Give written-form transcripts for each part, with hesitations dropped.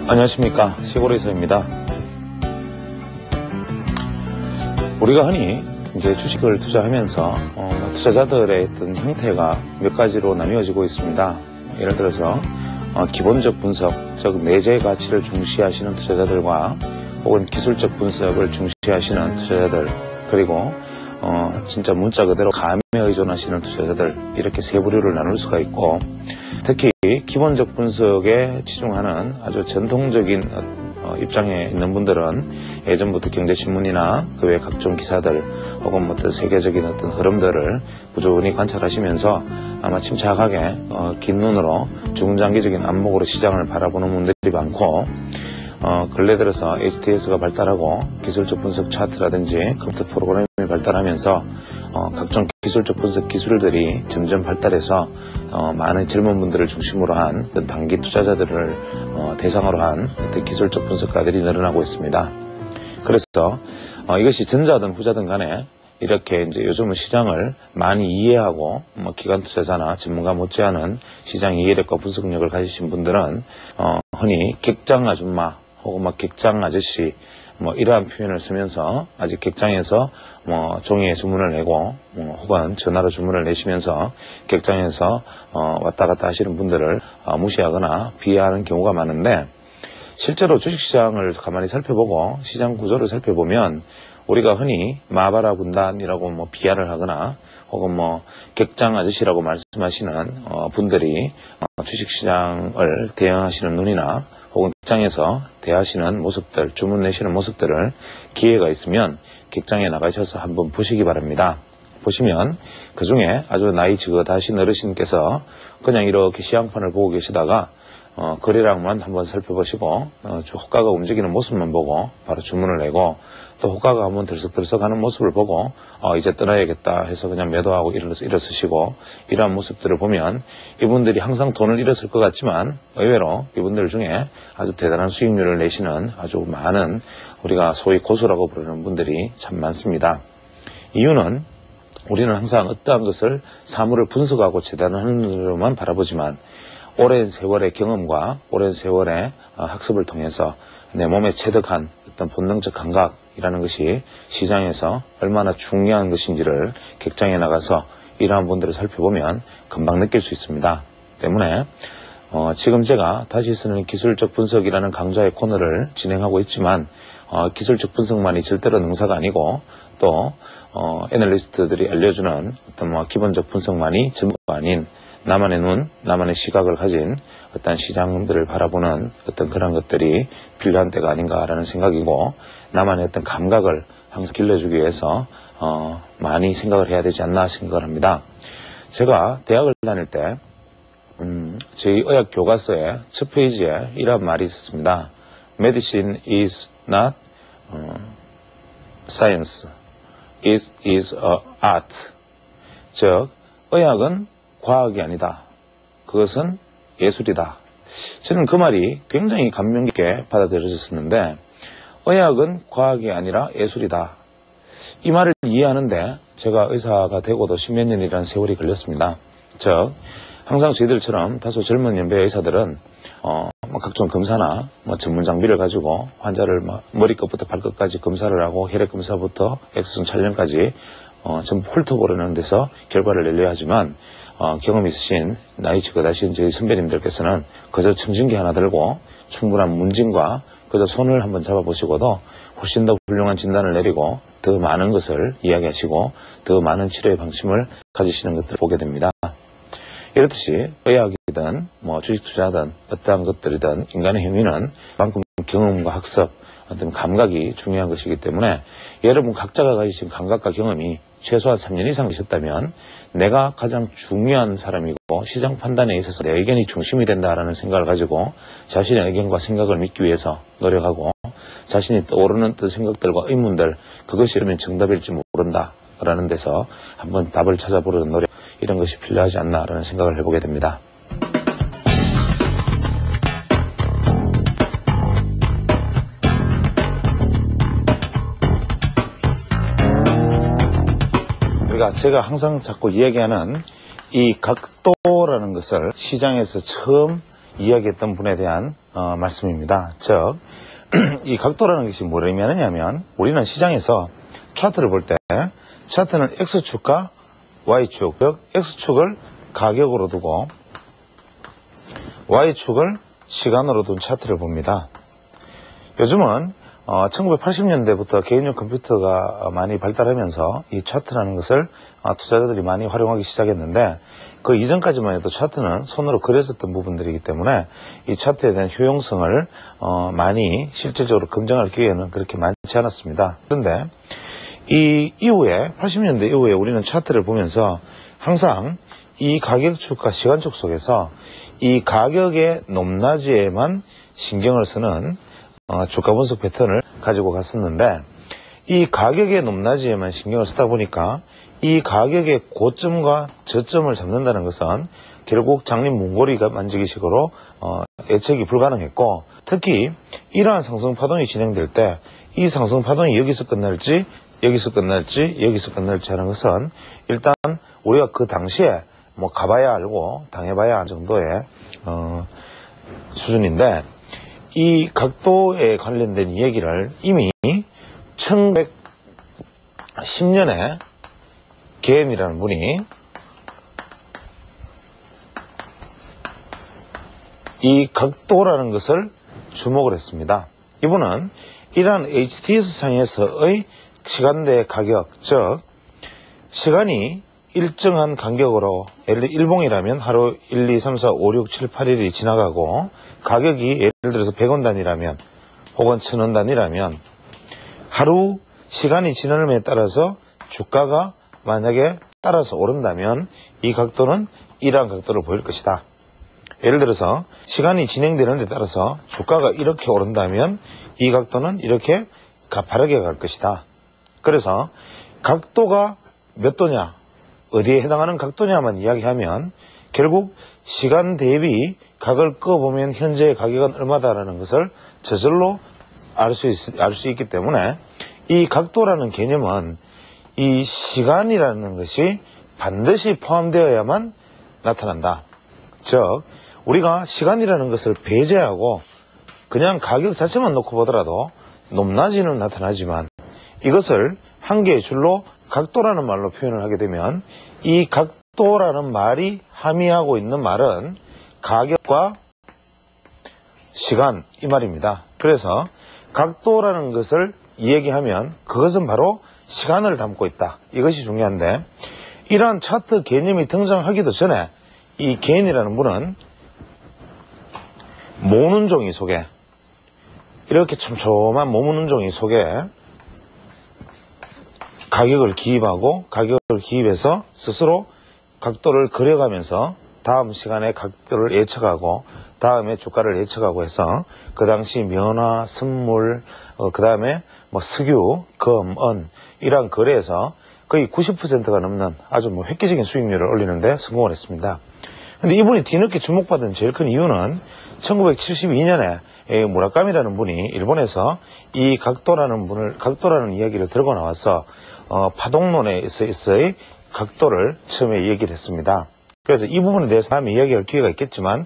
안녕하십니까, 시골에서입니다. 우리가 흔히 이제 주식을 투자하면서 투자자들의 어떤 형태가 몇 가지로 나뉘어지고 있습니다. 예를 들어서 기본적 분석, 즉 내재 가치를 중시하시는 투자자들과 혹은 기술적 분석을 중시하시는 투자자들, 그리고 진짜 문자 그대로 감에 의존하시는 투자자들, 이렇게 세 부류를 나눌 수가 있고, 특히 기본적 분석에 치중하는 아주 전통적인 입장에 있는 분들은 예전부터 경제신문이나 그 외 각종 기사들 혹은 뭐 어떤 세계적인 어떤 흐름들을 꾸준히 관찰하시면서 아마 침착하게 긴 눈으로 중장기적인 안목으로 시장을 바라보는 분들이 많고, 근래 들어서 HTS가 발달하고 기술적 분석 차트라든지 컴퓨터 프로그램이 발달하면서 각종 기술적 분석 기술들이 점점 발달해서 많은 젊은 분들을 중심으로 한 단기 투자자들을 대상으로 한 기술적 분석가들이 늘어나고 있습니다. 그래서 이것이 전자든 후자든 간에 이렇게 이제 요즘은 시장을 많이 이해하고 기관 투자자나 전문가 못지않은 시장 이해력과 분석력을 가지신 분들은 흔히 객장 아줌마 혹은 객장 아저씨 이러한 표현을 쓰면서 아직 객장에서 종이에 주문을 내고 혹은 전화로 주문을 내시면서 객장에서 왔다 갔다 하시는 분들을 무시하거나 비하하는 경우가 많은데, 실제로 주식시장을 가만히 살펴보고 시장 구조를 살펴보면 우리가 흔히 마바라 군단이라고 비하를 하거나 혹은 객장 아저씨라고 말씀하시는 분들이 주식시장을 대응하시는 눈이나 혹은 객장에서 대하시는 모습들, 주문 내시는 모습들을 기회가 있으면 객장에 나가셔서 한번 보시기 바랍니다. 보시면 그 중에 아주 나이 지긋하신 어르신께서 그냥 이렇게 시장판을 보고 계시다가 거래량만 한번 살펴보시고 호가가 움직이는 모습만 보고 바로 주문을 내고, 또 호가가 한번 들썩들썩 하는 모습을 보고 이제 떠나야겠다 해서 그냥 매도하고 일어서시고, 이러한 모습들을 보면 이분들이 항상 돈을 잃었을 것 같지만 의외로 이분들 중에 아주 대단한 수익률을 내시는 아주 많은 우리가 소위 고수라고 부르는 분들이 참 많습니다. 이유는 우리는 항상 어떠한 것을 사물을 분석하고 재단하는 눈으로만 바라보지만 오랜 세월의 경험과 오랜 세월의 학습을 통해서 내 몸에 체득한 어떤 본능적 감각이라는 것이 시장에서 얼마나 중요한 것인지를 객장에 나가서 이러한 분들을 살펴보면 금방 느낄 수 있습니다. 때문에 지금 제가 다시 쓰는 기술적 분석이라는 강좌의 코너를 진행하고 있지만 기술적 분석만이 절대로 능사가 아니고, 또 애널리스트들이 알려주는 어떤 기본적 분석만이 전부가 아닌 나만의 눈, 나만의 시각을 가진 어떤 시장들을 바라보는 어떤 그런 것들이 필요한 때가 아닌가라는 생각이고, 나만의 어떤 감각을 항상 길러주기 위해서 많이 생각을 해야 되지 않나 생각을 합니다. 제가 대학을 다닐 때 저희 의학 교과서의 첫 페이지에 이런 말이 있었습니다. Medicine is not science. It is a art. 즉, 의학은 과학이 아니다. 그것은 예술이다. 저는 그 말이 굉장히 감명 깊게 받아들여졌었는데, 의학은 과학이 아니라 예술이다. 이 말을 이해하는데 제가 의사가 되고도 10몇 년이라는 세월이 걸렸습니다. 즉, 항상 저희들처럼 다소 젊은 연배의 의사들은 각종 검사나 전문 장비를 가지고 환자를 머리끝부터 발끝까지 검사를 하고 혈액 검사부터 엑스선 촬영까지 전부 훑어보려는 데서 결과를 내려야 하지만, 경험 있으신 나이 지긋하신 저희 선배님들께서는 그저 청진기 하나 들고 충분한 문진과 그저 손을 한번 잡아보시고도 훨씬 더 훌륭한 진단을 내리고 더 많은 것을 이야기하시고 더 많은 치료의 방침을 가지시는 것들을 보게 됩니다. 이렇듯이 의학이든 주식 투자든 어떠한 것들이든 인간의 행위는 그만큼 경험과 학습, 어떤 감각이 중요한 것이기 때문에, 여러분 각자가 가지신 감각과 경험이 최소한 3년 이상 되셨다면 내가 가장 중요한 사람이고 시장 판단에 있어서 내 의견이 중심이 된다라는 생각을 가지고 자신의 의견과 생각을 믿기 위해서 노력하고, 자신이 떠오르는 생각들과 의문들, 그것이 이러면 정답일지 모른다라는 데서 한번 답을 찾아보려는 노력, 이런 것이 필요하지 않나라는 생각을 해보게 됩니다. 제가 항상 자꾸 이야기하는 이 각도라는 것을 시장에서 처음 이야기했던 분에 대한 말씀입니다. 즉, 이 각도라는 것이 뭘 의미하느냐면 우리는 시장에서 차트를 볼 때 차트는 X축과 Y축, 즉 X축을 가격으로 두고 Y축을 시간으로 둔 차트를 봅니다. 요즘은 1980년대부터 개인용 컴퓨터가 많이 발달하면서 이 차트라는 것을 투자자들이 많이 활용하기 시작했는데 그 이전까지만 해도 차트는 손으로 그려졌던 부분들이기 때문에 이 차트에 대한 효용성을 많이 실질적으로 검증할 기회는 그렇게 많지 않았습니다. 그런데 이 이후에 80년대 이후에 우리는 차트를 보면서 항상 이 가격축과 시간축 속에서 이 가격의 높낮이에만 신경을 쓰는 주가 분석 패턴을 가지고 갔었는데 이 가격의 높낮이에만 신경을 쓰다 보니까 이 가격의 고점과 저점을 잡는다는 것은 결국 장님 문고리가 만지기식으로 예측이 불가능했고 특히 이러한 상승 파동이 진행될 때 이 상승 파동이 여기서 끝날지 여기서 끝날지 여기서 끝날지 하는 것은 일단 우리가 그 당시에 뭐 가봐야 알고 당해봐야 할 정도의 수준인데 이 각도에 관련된 이야기를 이미 1910년에 게인이라는 분이 이 각도라는 것을 주목을 했습니다. 이분은 이러한 HTS 상에서의 시간대 가격, 즉 시간이 일정한 간격으로 예를 들어 일봉이라면 하루 1, 2, 3, 4, 5, 6, 7, 8일이 지나가고 가격이 예를 들어서 100원 단위라면 혹은 1000원 단위라면 하루 시간이 지남에 따라서 주가가 만약에 따라서 오른다면 이 각도는 이러한 각도를 보일 것이다. 예를 들어서 시간이 진행되는 데 따라서 주가가 이렇게 오른다면 이 각도는 이렇게 가파르게 갈 것이다. 그래서 각도가 몇 도냐, 어디에 해당하는 각도냐만 이야기하면 결국 시간 대비 각을 꺼보면 현재의 가격은 얼마다라는 것을 저절로 알 수 있기 때문에 이 각도라는 개념은 이 시간이라는 것이 반드시 포함되어야만 나타난다. 즉 우리가 시간이라는 것을 배제하고 그냥 가격 자체만 놓고 보더라도 높낮이는 나타나지만 이것을 한 개의 줄로 각도라는 말로 표현을 하게 되면 이 각도라는 말이 함의하고 있는 말은 가격과 시간 이 말입니다. 그래서 각도라는 것을 이야기하면 그것은 바로 시간을 담고 있다. 이것이 중요한데 이러한 차트 개념이 등장하기도 전에 이 개인이라는 분은 모는 종이 속에 이렇게 촘촘한 모무는 종이 속에 가격을 기입하고 가격을 기입해서 스스로 각도를 그려가면서 다음 시간에 각도를 예측하고 다음에 주가를 예측하고 해서 그 당시 면화, 선물, 그 다음에 뭐 석유, 금, 은 이러한 거래에서 거의 90%가 넘는 아주 뭐 획기적인 수익률을 올리는데 성공을 했습니다. 근데 이분이 뒤늦게 주목받은 제일 큰 이유는 1972년에 무라카미라는 분이 일본에서 이 각도라는 이야기를 들고 나와서 파동론에 있어서의 각도를 처음에 얘기를 했습니다. 그래서 이 부분에 대해서 다음에 이야기할 기회가 있겠지만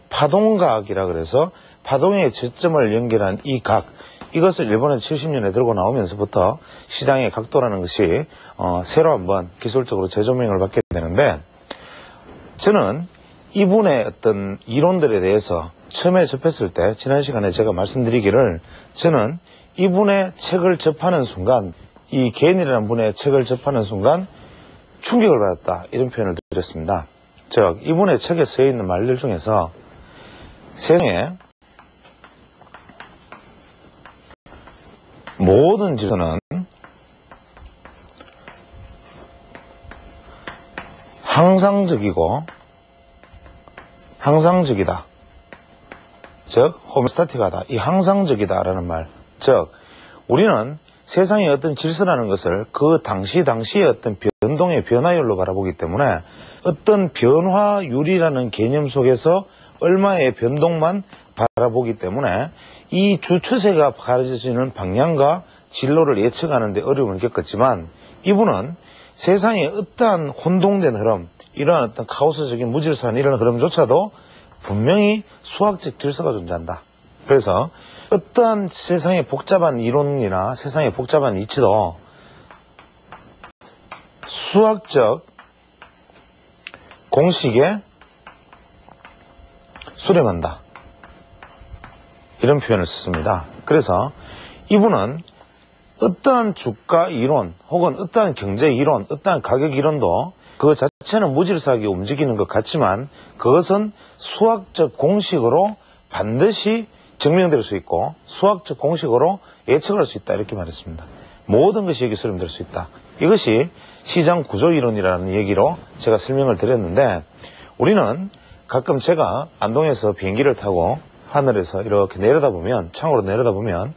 파동각이라 그래서 파동의 저점을 연결한 이 각, 이것을 일본에서 70년에 들고 나오면서부터 시장의 각도라는 것이 새로 한번 기술적으로 재조명을 받게 되는데 저는 이분의 어떤 이론들에 대해서 처음에 접했을 때 지난 시간에 제가 말씀드리기를 저는 이분의 책을 접하는 순간 이 개인이라는 분의 책을 접하는 순간 충격을 받았다 이런 표현을 드렸습니다. 즉 이분의 책에 쓰여 있는 말들 중에서 세상에 모든 지수는 항상적이다. 즉 호메스타틱하다. 이 항상적이다라는 말. 즉 우리는 세상의 어떤 질서라는 것을 그 당시의 어떤 변동의 변화율로 바라보기 때문에 어떤 변화율이라는 개념 속에서 얼마의 변동만 바라보기 때문에 이 주추세가 가려지는 방향과 진로를 예측하는 데 어려움을 겪었지만 이분은 세상의 어떠한 혼동된 흐름, 이러한 어떤 카오스적인 무질서한 이런 흐름조차도 분명히 수학적 질서가 존재한다. 그래서 어떠한 세상의 복잡한 이론이나 세상의 복잡한 이치도 수학적 공식에 수렴한다. 이런 표현을 썼습니다. 그래서 이분은 어떠한 주가 이론 혹은 어떠한 경제 이론, 어떠한 가격 이론도 그 자체는 무질서하게 움직이는 것 같지만 그것은 수학적 공식으로 반드시 증명될 수 있고 수학적 공식으로 예측할 수 있다. 이렇게 말했습니다. 모든 것이 여기 수렴될 수 있다. 이것이 시장 구조 이론이라는 얘기로 제가 설명을 드렸는데 우리는 가끔 제가 안동에서 비행기를 타고 하늘에서 이렇게 내려다보면 창으로 내려다보면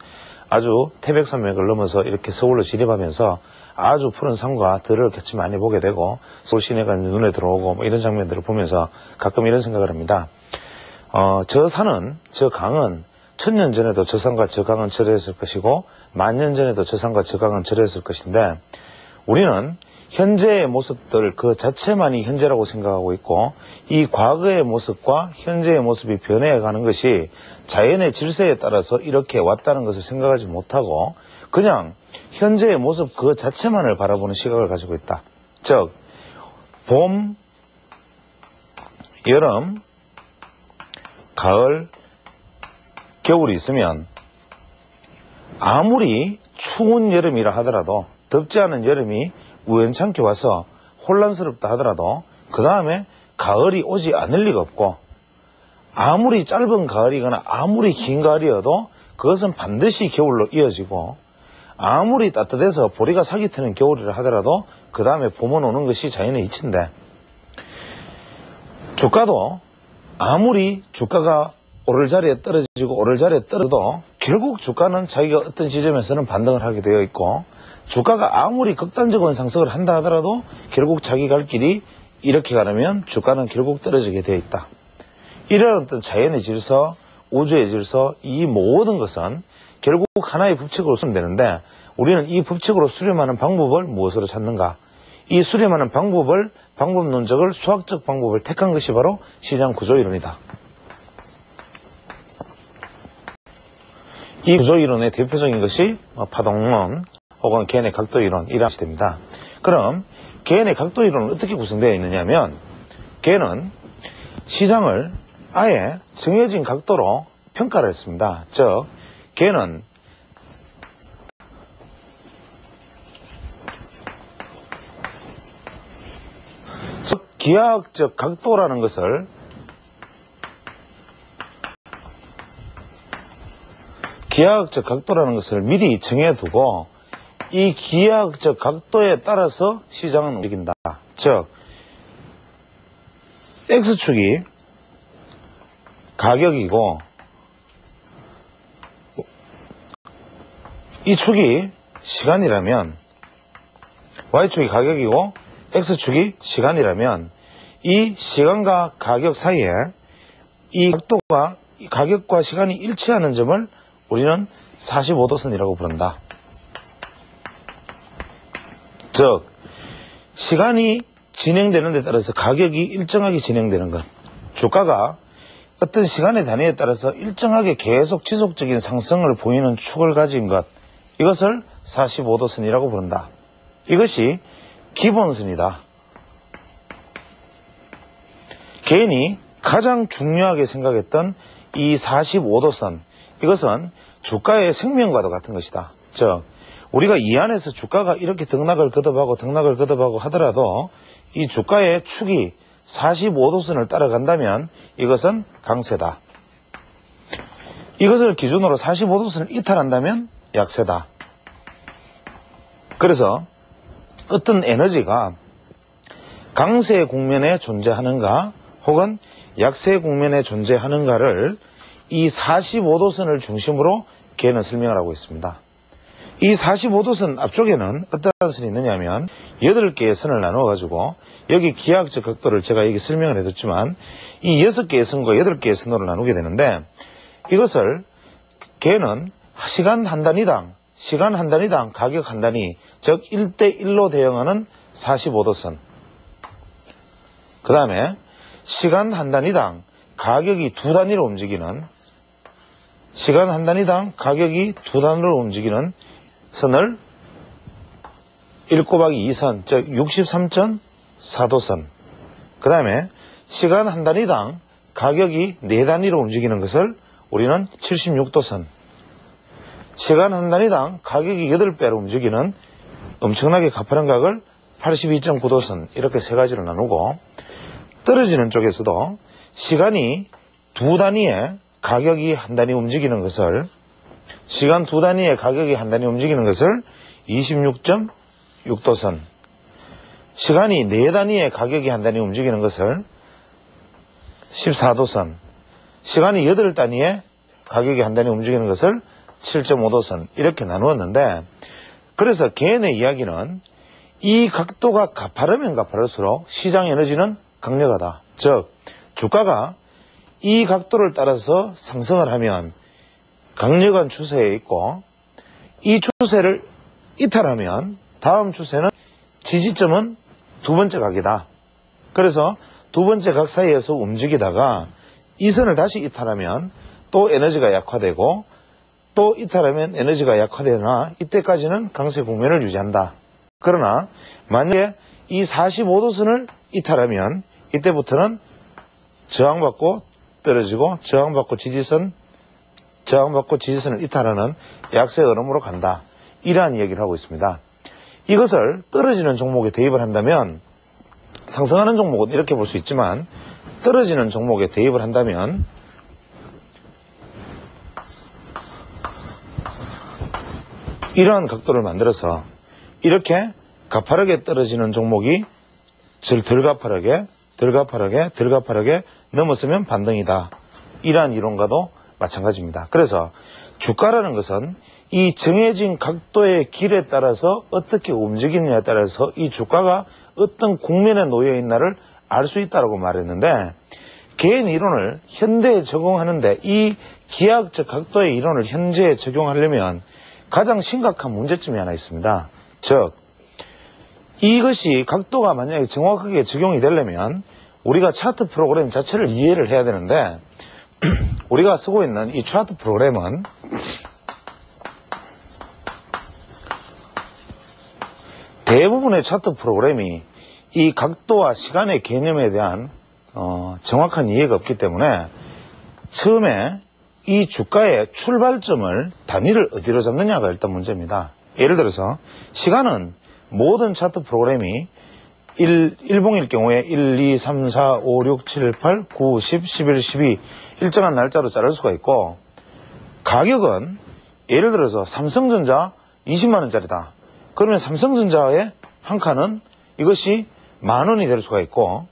아주 태백산맥을 넘어서 이렇게 서울로 진입하면서 아주 푸른 산과 들을 같이 많이 보게 되고 서울 시내가 눈에 들어오고 뭐 이런 장면들을 보면서 가끔 이런 생각을 합니다. 저 산은, 저 강은 1000년 전에도 저 산과 저 강은 저랬을 것이고 10,000년 전에도 저 산과 저 강은 저랬을 것인데 우리는 현재의 모습들 그 자체만이 현재라고 생각하고 있고 이 과거의 모습과 현재의 모습이 변해가는 것이 자연의 질서에 따라서 이렇게 왔다는 것을 생각하지 못하고 그냥 현재의 모습 그 자체만을 바라보는 시각을 가지고 있다. 즉 봄, 여름, 가을, 겨울이 있으면 아무리 추운 여름이라 하더라도 덥지 않은 여름이 우연찮게 와서 혼란스럽다 하더라도 그 다음에 가을이 오지 않을 리가 없고 아무리 짧은 가을이거나 아무리 긴 가을이어도 그것은 반드시 겨울로 이어지고 아무리 따뜻해서 보리가 사기 트는 겨울이라 하더라도 그 다음에 봄은 오는 것이 자연의 이치인데 주가도 아무리 주가가 오를 자리에 떨어지고 오를 자리에 떨어져도 결국 주가는 자기가 어떤 지점에서는 반등을 하게 되어 있고 주가가 아무리 극단적인 상승을 한다 하더라도 결국 자기 갈 길이 이렇게 가려면 주가는 결국 떨어지게 되어 있다. 이런 어떤 자연의 질서, 우주의 질서 이 모든 것은 결국 하나의 법칙으로 수렴되는데 우리는 이 법칙으로 수렴하는 방법을 무엇으로 찾는가? 이 수렴하는 방법론적을 수학적 방법을 택한 것이 바로 시장 구조이론이다. 이 구조이론의 대표적인 것이 파동론 혹은 개인의 각도이론 이런 것이 됩니다. 그럼 개인의 각도이론은 어떻게 구성되어 있느냐면 개인은 시장을 아예 정해진 각도로 평가를 했습니다. 즉 개인은 기하학적 각도라는 것을 미리 정해두고 이 기하학적 각도에 따라서 시장은 움직인다. 즉 X축이 가격이고 이 축이 시간이라면 Y축이 가격이고 X축이 시간이라면 이 시간과 가격 사이에 이 각도가 가격과 시간이 일치하는 점을 우리는 45도선이라고 부른다. 즉 시간이 진행되는 데 따라서 가격이 일정하게 진행되는 것 주가가 어떤 시간의 단위에 따라서 일정하게 계속 지속적인 상승을 보이는 축을 가진 것 이것을 45도선이라고 부른다. 이것이 기본선이다. 개인이 가장 중요하게 생각했던 이 45도선 이것은 주가의 생명과도 같은 것이다. 즉 우리가 이 안에서 주가가 이렇게 등락을 거듭하고 하더라도 이 주가의 축이 45도선을 따라간다면 이것은 강세다. 이것을 기준으로 45도선을 이탈한다면 약세다. 그래서 어떤 에너지가 강세 국면에 존재하는가 혹은 약세 국면에 존재하는가를 이 45도선을 중심으로 개는 설명을 하고 있습니다. 이 45도선 앞쪽에는 어떠한 선이 있느냐면 8개의 선을 나누어 가지고 여기 기하학적 각도를 제가 여기 설명을 해줬지만 이 6개의 선과 8개의 선으로 나누게 되는데 이것을 개는 시간 한 단위당 가격 한 단위 즉 1대1로 대응하는 45도선 그 다음에 시간 한 단위당 가격이 두 단위로 움직이는, 시간 한 단위당 가격이 두 단위로 움직이는 선을 1 곱하기 2선, 즉 63.4도선. 그 다음에 시간 한 단위당 가격이 4단위로 움직이는 것을 우리는 76도선. 시간 한 단위당 가격이 8배로 움직이는 엄청나게 가파른 각을 82.9도선. 이렇게 세 가지로 나누고, 떨어지는 쪽에서도 시간이 두 단위에 가격이 한 단위 움직이는 것을, 시간 두 단위에 가격이 한 단위 움직이는 것을 26.6도선. 시간이 네 단위에 가격이 한 단위 움직이는 것을 14도선. 시간이 8단위에 가격이 한 단위 움직이는 것을 7.5도선. 이렇게 나누었는데, 그래서 개인의 이야기는 이 각도가 가파르면 가파를수록 시장 에너지는 강력하다. 즉, 주가가 이 각도를 따라서 상승을 하면 강력한 추세에 있고, 이 추세를 이탈하면 다음 추세는 지지점은 두 번째 각이다. 그래서 두 번째 각 사이에서 움직이다가 이 선을 다시 이탈하면 또 에너지가 약화되고, 또 이탈하면 에너지가 약화되나 이때까지는 강세 국면을 유지한다. 그러나 만약에 이 45도선을 이탈하면 이때부터는 저항받고 떨어지고, 저항받고 지지선을 이탈하는 약세 흐름으로 간다. 이러한 이야기를 하고 있습니다. 이것을 떨어지는 종목에 대입을 한다면, 상승하는 종목은 이렇게 볼 수 있지만 떨어지는 종목에 대입을 한다면 이러한 각도를 만들어서 이렇게 가파르게 떨어지는 종목이 덜 가파르게 넘었으면 반등이다. 이러한 이론과도 마찬가지입니다. 그래서 주가라는 것은 이 정해진 각도의 길에 따라서 어떻게 움직이느냐에 따라서 이 주가가 어떤 국면에 놓여 있나를 알 수 있다고 말했는데, 개인 이론을 현대에 적용하는데 이 기하학적 각도의 이론을 현재에 적용하려면 가장 심각한 문제점이 하나 있습니다. 즉, 이것이 각도가 만약에 정확하게 적용이 되려면 우리가 차트 프로그램 자체를 이해를 해야 되는데, 우리가 쓰고 있는 이 차트 프로그램은 대부분의 차트 프로그램이 이 각도와 시간의 개념에 대한 정확한 이해가 없기 때문에 처음에 이 주가의 출발점을 단위를 어디로 잡느냐가 일단 문제입니다. 예를 들어서 시간은 모든 차트 프로그램이 일봉일 경우에 1, 2, 3, 4, 5, 6, 7, 8, 9, 10, 11, 12 일정한 날짜로 자를 수가 있고, 가격은 예를 들어서 삼성전자 20만원짜리다. 그러면 삼성전자의 한 칸은 이것이 10,000원이 될 수가 있고,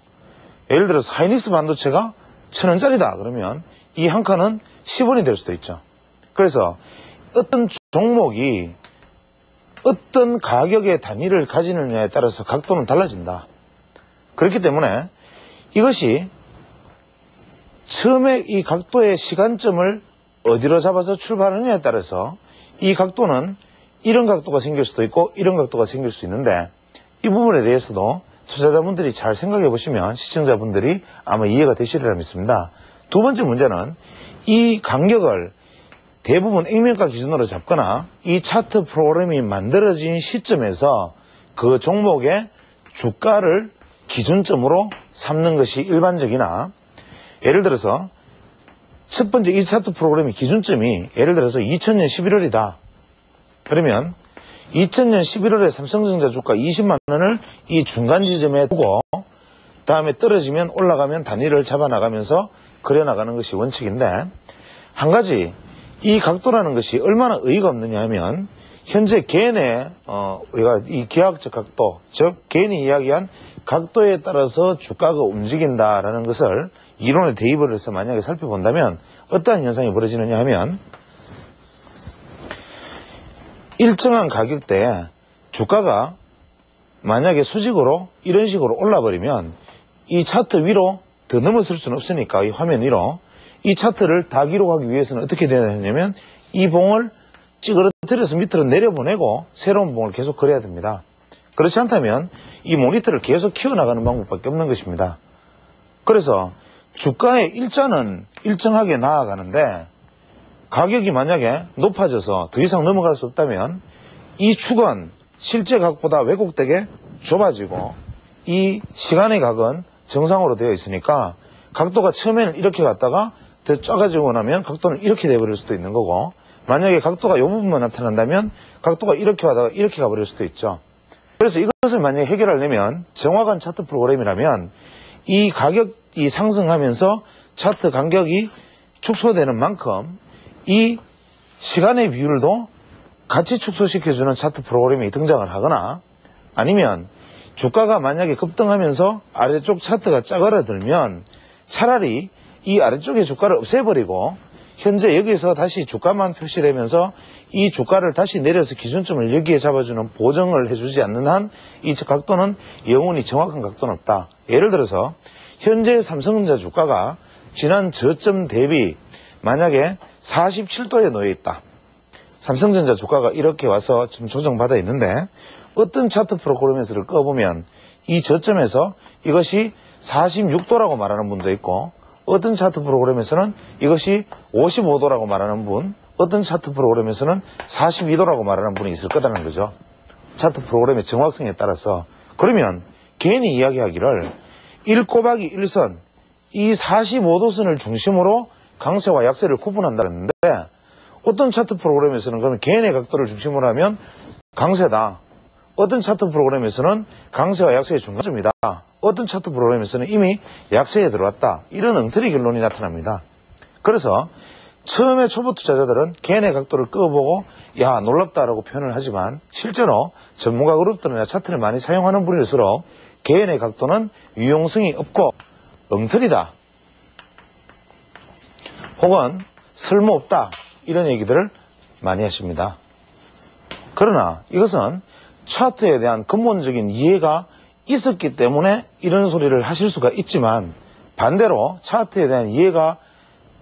예를 들어서 하이닉스 반도체가 1,000원짜리다. 그러면 이 한 칸은 10원이 될 수도 있죠. 그래서 어떤 종목이 어떤 가격의 단위를 가지느냐에 따라서 각도는 달라진다. 그렇기 때문에 이것이 처음에 이 각도의 시간점을 어디로 잡아서 출발하느냐에 따라서 이 각도는 이런 각도가 생길 수도 있고 이런 각도가 생길 수 있는데, 이 부분에 대해서도 투자자분들이 잘 생각해 보시면 시청자분들이 아마 이해가 되시리라 믿습니다. 두 번째 문제는 이 간격을 대부분 액면가 기준으로 잡거나 이 차트 프로그램이 만들어진 시점에서 그 종목의 주가를 기준점으로 삼는 것이 일반적이나, 예를 들어서 첫 번째 이 차트 프로그램의 기준점이 예를 들어서 2000년 11월이다. 그러면 2000년 11월에 삼성전자 주가 20만 원을 이 중간 지점에 두고 다음에 떨어지면 올라가면 단위를 잡아나가면서 그려나가는 것이 원칙인데, 한 가지 이 각도라는 것이 얼마나 의의가 없느냐 하면, 현재 개인의 우리가 이 기하학적 각도, 즉 개인이 이야기한 각도에 따라서 주가가 움직인다라는 것을 이론에 대입을 해서 만약에 살펴본다면 어떠한 현상이 벌어지느냐 하면, 일정한 가격대에 주가가 만약에 수직으로 이런 식으로 올라버리면 이 차트 위로 더 넘어설 수는 없으니까 이 화면 위로 이 차트를 다 기록하기 위해서는 어떻게 되냐 하면 이 봉을 찌그러뜨려서 밑으로 내려보내고 새로운 봉을 계속 그려야 됩니다. 그렇지 않다면 이 모니터를 계속 키워나가는 방법밖에 없는 것입니다. 그래서 주가의 일자는 일정하게 나아가는데 가격이 만약에 높아져서 더 이상 넘어갈 수 없다면 이 축은 실제 각보다 왜곡되게 좁아지고 이 시간의 각은 정상으로 되어 있으니까 각도가 처음에는 이렇게 갔다가 더 작아지고 나면 각도는 이렇게 돼버릴 수도 있는 거고, 만약에 각도가 이 부분만 나타난다면 각도가 이렇게 가다가 이렇게 가버릴 수도 있죠. 그래서 이것을 만약에 해결하려면 정확한 차트 프로그램이라면 이 가격이 상승하면서 차트 간격이 축소되는 만큼 이 시간의 비율도 같이 축소시켜주는 차트 프로그램이 등장을 하거나, 아니면 주가가 만약에 급등하면서 아래쪽 차트가 짜그라들면 차라리 이 아래쪽의 주가를 없애버리고 현재 여기서 다시 주가만 표시되면서 이 주가를 다시 내려서 기준점을 여기에 잡아주는 보정을 해주지 않는 한 이 각도는 영원히 정확한 각도는 없다. 예를 들어서 현재 삼성전자 주가가 지난 저점 대비 만약에 47도에 놓여 있다. 삼성전자 주가가 이렇게 와서 지금 조정받아 있는데 어떤 차트 프로그램에서를 꺼보면 이 저점에서 이것이 46도라고 말하는 분도 있고, 어떤 차트 프로그램에서는 이것이 55도라고 말하는 분, 어떤 차트 프로그램에서는 42도라고 말하는 분이 있을 거라는 거죠. 차트 프로그램의 정확성에 따라서. 그러면 개인이 이야기하기를 1 곱하기 1선, 이 45도선을 중심으로 강세와 약세를 구분한다는데, 어떤 차트 프로그램에서는 그러면 개인의 각도를 중심으로 하면 강세다. 어떤 차트 프로그램에서는 강세와 약세의 중간점이다. 어떤 차트 프로그램에서는 이미 약세에 들어왔다. 이런 엉터리 결론이 나타납니다. 그래서 처음에 초보 투자자들은 개인의 각도를 끄어보고 야 놀랍다라고 표현을 하지만, 실제로 전문가 그룹들이나 차트를 많이 사용하는 분일수록 개인의 각도는 유용성이 없고 엉터리다, 혹은 쓸모없다, 이런 얘기들을 많이 하십니다. 그러나 이것은 차트에 대한 근본적인 이해가 있었기 때문에 이런 소리를 하실 수가 있지만, 반대로 차트에 대한 이해가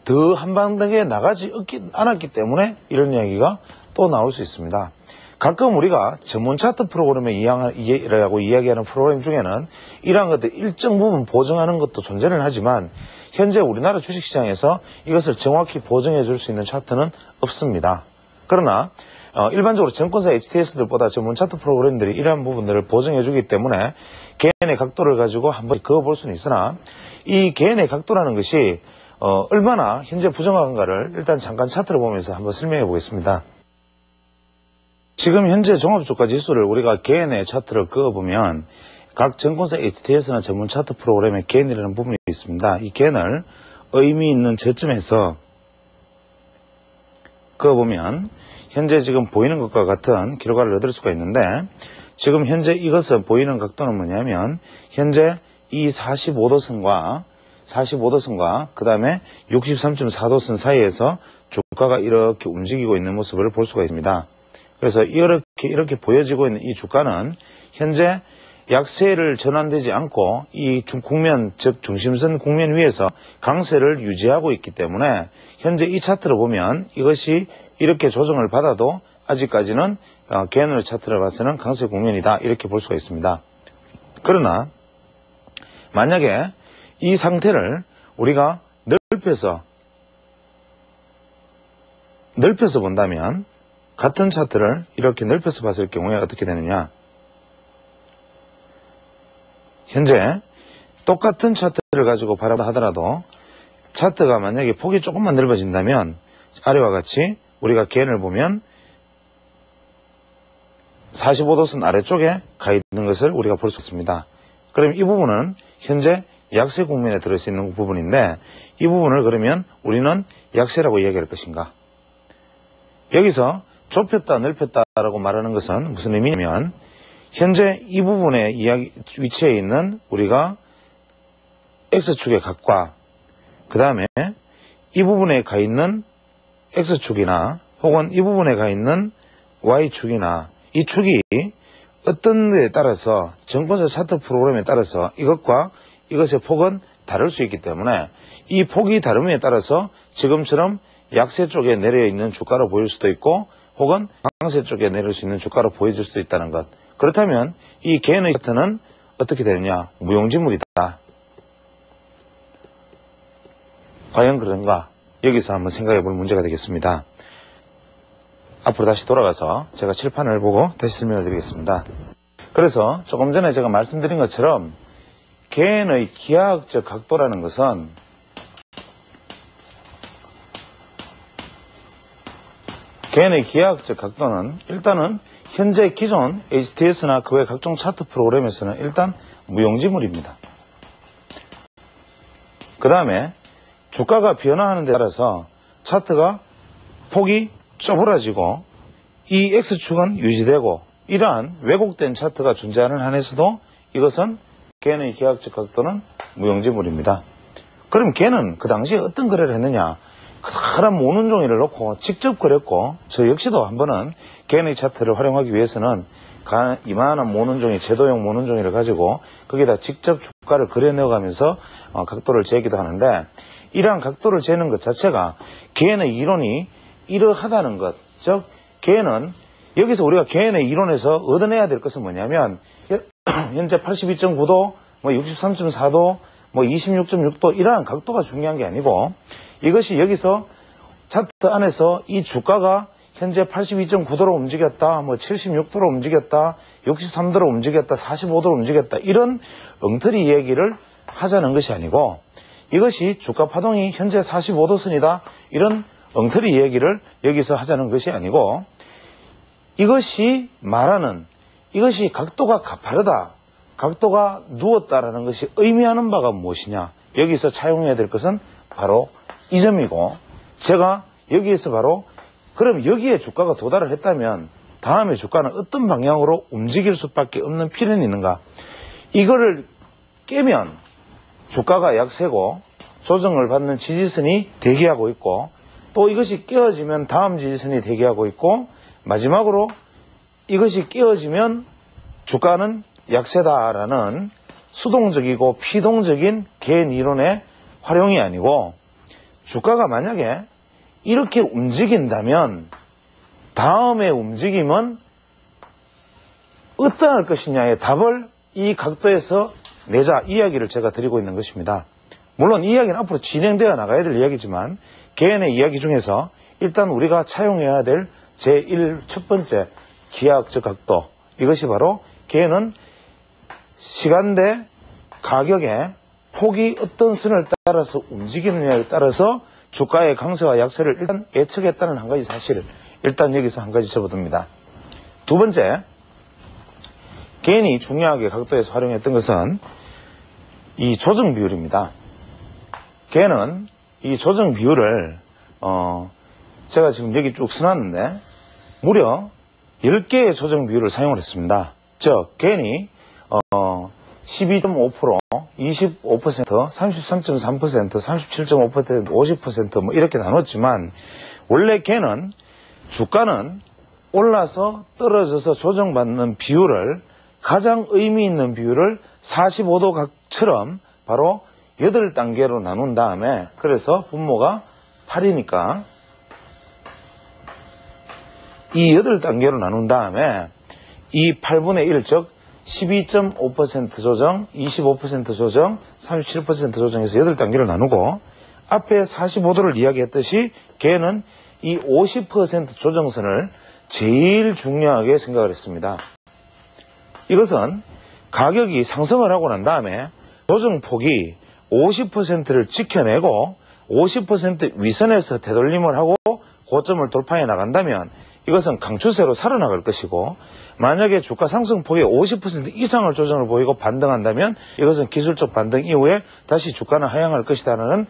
더 한방되게 나가지 않았기 때문에 이런 이야기가 또 나올 수 있습니다. 가끔 우리가 전문 차트 프로그램에 이해라고 이야기하는 프로그램 중에는 이러한 것들 일정 부분 보정하는 것도 존재는 하지만, 현재 우리나라 주식시장에서 이것을 정확히 보정해 줄 수 있는 차트는 없습니다. 그러나 일반적으로 증권사 HTS들보다 전문 차트 프로그램들이 이러한 부분들을 보정해 주기 때문에 개인의 각도를 가지고 한번 그어볼 수는 있으나, 이 개인의 각도라는 것이 얼마나 현재 부정확한가를 일단 잠깐 차트를 보면서 한번 설명해 보겠습니다. 지금 현재 종합주가 지수를 우리가 개인의 차트를 그어보면 각 증권사 HTS나 전문 차트 프로그램에 개인이라는 부분이 있습니다. 이 개인을 의미 있는 저점에서 그어보면 현재 지금 보이는 것과 같은 결과를 얻을 수가 있는데, 지금 현재 이것은 보이는 각도는 뭐냐면 현재 이 45도선과 그 다음에 63.4도선 사이에서 주가가 이렇게 움직이고 있는 모습을 볼 수가 있습니다. 그래서 이렇게 보여지고 있는 이 주가는 현재 약세를 전환되지 않고 이 국면, 즉 중심선 국면 위에서 강세를 유지하고 있기 때문에 현재 이 차트를 보면 이것이 이렇게 조정을 받아도 아직까지는 개인의 차트를 봐서는 강세 국면이다, 이렇게 볼 수가 있습니다. 그러나 만약에 이 상태를 우리가 넓혀서 본다면, 같은 차트를 이렇게 넓혀서 봤을 경우에 어떻게 되느냐, 현재 똑같은 차트를 가지고 바라보다 하더라도 차트가 만약에 폭이 조금만 넓어진다면 아래와 같이 우리가 개인을 보면 45도선 아래쪽에 가 있는 것을 우리가 볼 수 있습니다. 그럼 이 부분은 현재 약세 국면에 들어있는 부분인데, 이 부분을 그러면 우리는 약세라고 이야기할 것인가? 여기서 좁혔다 넓혔다라고 말하는 것은 무슨 의미냐면, 현재 이 부분에 위치해 있는 우리가 X축의 각과 그 다음에 이 부분에 가 있는 X축이나 혹은 이 부분에 가 있는 Y축이나 이 축이 어떤 데에 따라서 증권사 차트 프로그램에 따라서 이것과 이것의 폭은 다를 수 있기 때문에 이 폭이 다름에 따라서 지금처럼 약세 쪽에 내려 있는 주가로 보일 수도 있고 혹은 강세 쪽에 내릴 수 있는 주가로 보여질 수도 있다는 것. 그렇다면 이 개인의 차트는 어떻게 되느냐? 무용지물이다. 과연 그런가? 여기서 한번 생각해 볼 문제가 되겠습니다. 앞으로 다시 돌아가서 제가 칠판을 보고 다시 설명을 드리겠습니다. 그래서 조금 전에 제가 말씀드린 것처럼 개인의 기하학적 각도라는 것은 개인의 기하학적 각도는 일단은 현재 기존 HTS나 그 외 각종 차트 프로그램에서는 일단 무용지물입니다. 그 다음에 주가가 변화하는 데 따라서 차트가 폭이 좁아지고 이 X축은 유지되고 이러한 왜곡된 차트가 존재하는 한에서도 이것은 개인의 기하학적 각도는 무용지물입니다. 그럼 걔는 그 당시에 어떤 거래를 했느냐? 커다란 모는 종이를 놓고 직접 그렸고 저 역시도 한 번은 개인의 차트를 활용하기 위해서는 이만한 모는 종이, 제도용 모는 종이를 가지고 거기다 직접 주가를 그려 넣어가면서 각도를 재기도 하는데 이러한 각도를 재는 것 자체가 개인의 이론이 이러하다는 것, 즉 개인은 여기서 우리가 개인의 이론에서 얻어내야 될 것은 뭐냐면 현재 82.9도, 63.4도, 26.6도 이러한 각도가 중요한 게 아니고 이것이 여기서 차트 안에서 이 주가가 현재 82.9도로 움직였다, 76도로 움직였다, 63도로 움직였다, 45도로 움직였다 이런 엉터리 얘기를 하자는 것이 아니고 이것이 주가 파동이 현재 45도 선이다 이런 엉터리 얘기를 여기서 하자는 것이 아니고 이것이 말하는 이것이 각도가 가파르다, 각도가 누웠다라는 것이 의미하는 바가 무엇이냐 여기서 차용해야 될 것은 바로 이 점이고 제가 여기에서 바로 그럼 여기에 주가가 도달을 했다면 다음에 주가는 어떤 방향으로 움직일 수밖에 없는 필연이 있는가 이거를 깨면 주가가 약세고 조정을 받는 지지선이 대기하고 있고 또 이것이 깨어지면 다음 지지선이 대기하고 있고 마지막으로 이것이 깨어지면 주가는 약세다라는 수동적이고 피동적인 개인 이론의 활용이 아니고 주가가 만약에 이렇게 움직인다면 다음의 움직임은 어떠할 것이냐의 답을 이 각도에서 내자 이야기를 제가 드리고 있는 것입니다. 물론 이 이야기는 앞으로 진행되어 나가야 될 이야기지만 개인의 이야기 중에서 일단 우리가 차용해야 될 제1 첫 번째 기하학적 각도 이것이 바로 개인은 시간대 가격의 폭이 어떤 선을 따라서 움직이느냐에 따라서 주가의 강세와 약세를 일단 예측했다는 한 가지 사실을 일단 여기서 한 가지 접어둡니다. 두 번째, 개인이 중요하게 각도에서 활용했던 것은 이 조정 비율입니다. 개인은 이 조정 비율을 제가 지금 여기 쭉 써놨는데 무려 10개의 조정 비율을 사용을 했습니다. 즉 개인이 12.5%, 25%, 33.3%, 37.5%, 50% 이렇게 나눴지만 원래 걔는 주가는 올라서 떨어져서 조정받는 비율을 가장 의미 있는 비율을 45도 각처럼 바로 8단계로 나눈 다음에 그래서 분모가 8이니까 이 8단계로 나눈 다음에 이 8분의 1, 즉 12.5% 조정, 25% 조정, 37% 조정해서 8단계를 나누고 앞에 45도를 이야기했듯이 걔는 이 50% 조정선을 제일 중요하게 생각을 했습니다. 이것은 가격이 상승을 하고 난 다음에 조정폭이 50%를 지켜내고 50% 위선에서 되돌림을 하고 고점을 돌파해 나간다면 이것은 강추세로 살아나갈 것이고 만약에 주가 상승폭의 50% 이상을 조정을 보이고 반등한다면 이것은 기술적 반등 이후에 다시 주가는 하향할 것이라는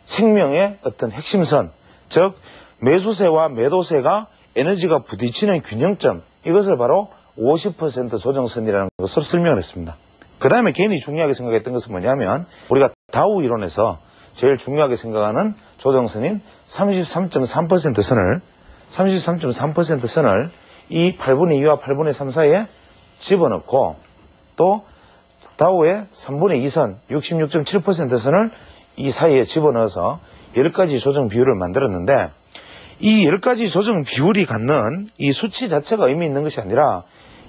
생명의 어떤 핵심선, 즉 매수세와 매도세가 에너지가 부딪히는 균형점, 이것을 바로 50% 조정선이라는 것으로 설명을 했습니다. 그 다음에 개인이 중요하게 생각했던 것은 뭐냐면 우리가 다우 이론에서 제일 중요하게 생각하는 조정선인 33.3% 선을 33.3% 선을 이 8분의 2와 8분의 3 사이에 집어넣고 또 다우의 3분의 2선 66.7% 선을 이 사이에 집어넣어서 10가지 조정 비율을 만들었는데 이 10가지 조정 비율이 갖는 이 수치 자체가 의미 있는 것이 아니라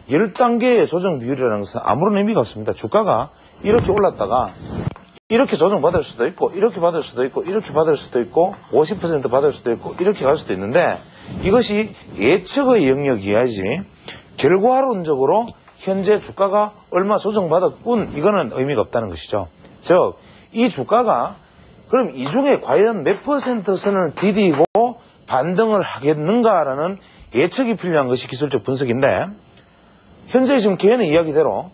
10단계의 조정 비율이라는 것은 아무런 의미가 없습니다. 주가가 이렇게 올랐다가 이렇게 조정받을 수도 있고, 이렇게 받을 수도 있고, 이렇게 받을 수도 있고, 50% 받을 수도 있고, 이렇게 갈 수도 있는데, 이것이 예측의 영역 이하지, 결과론적으로 현재 주가가 얼마 조정받았군, 이거는 의미가 없다는 것이죠. 즉, 이 주가가, 그럼 이 중에 과연 몇 퍼센트 선을 디디고 반등을 하겠는가라는 예측이 필요한 것이 기술적 분석인데, 현재 지금 개인의 이야기대로,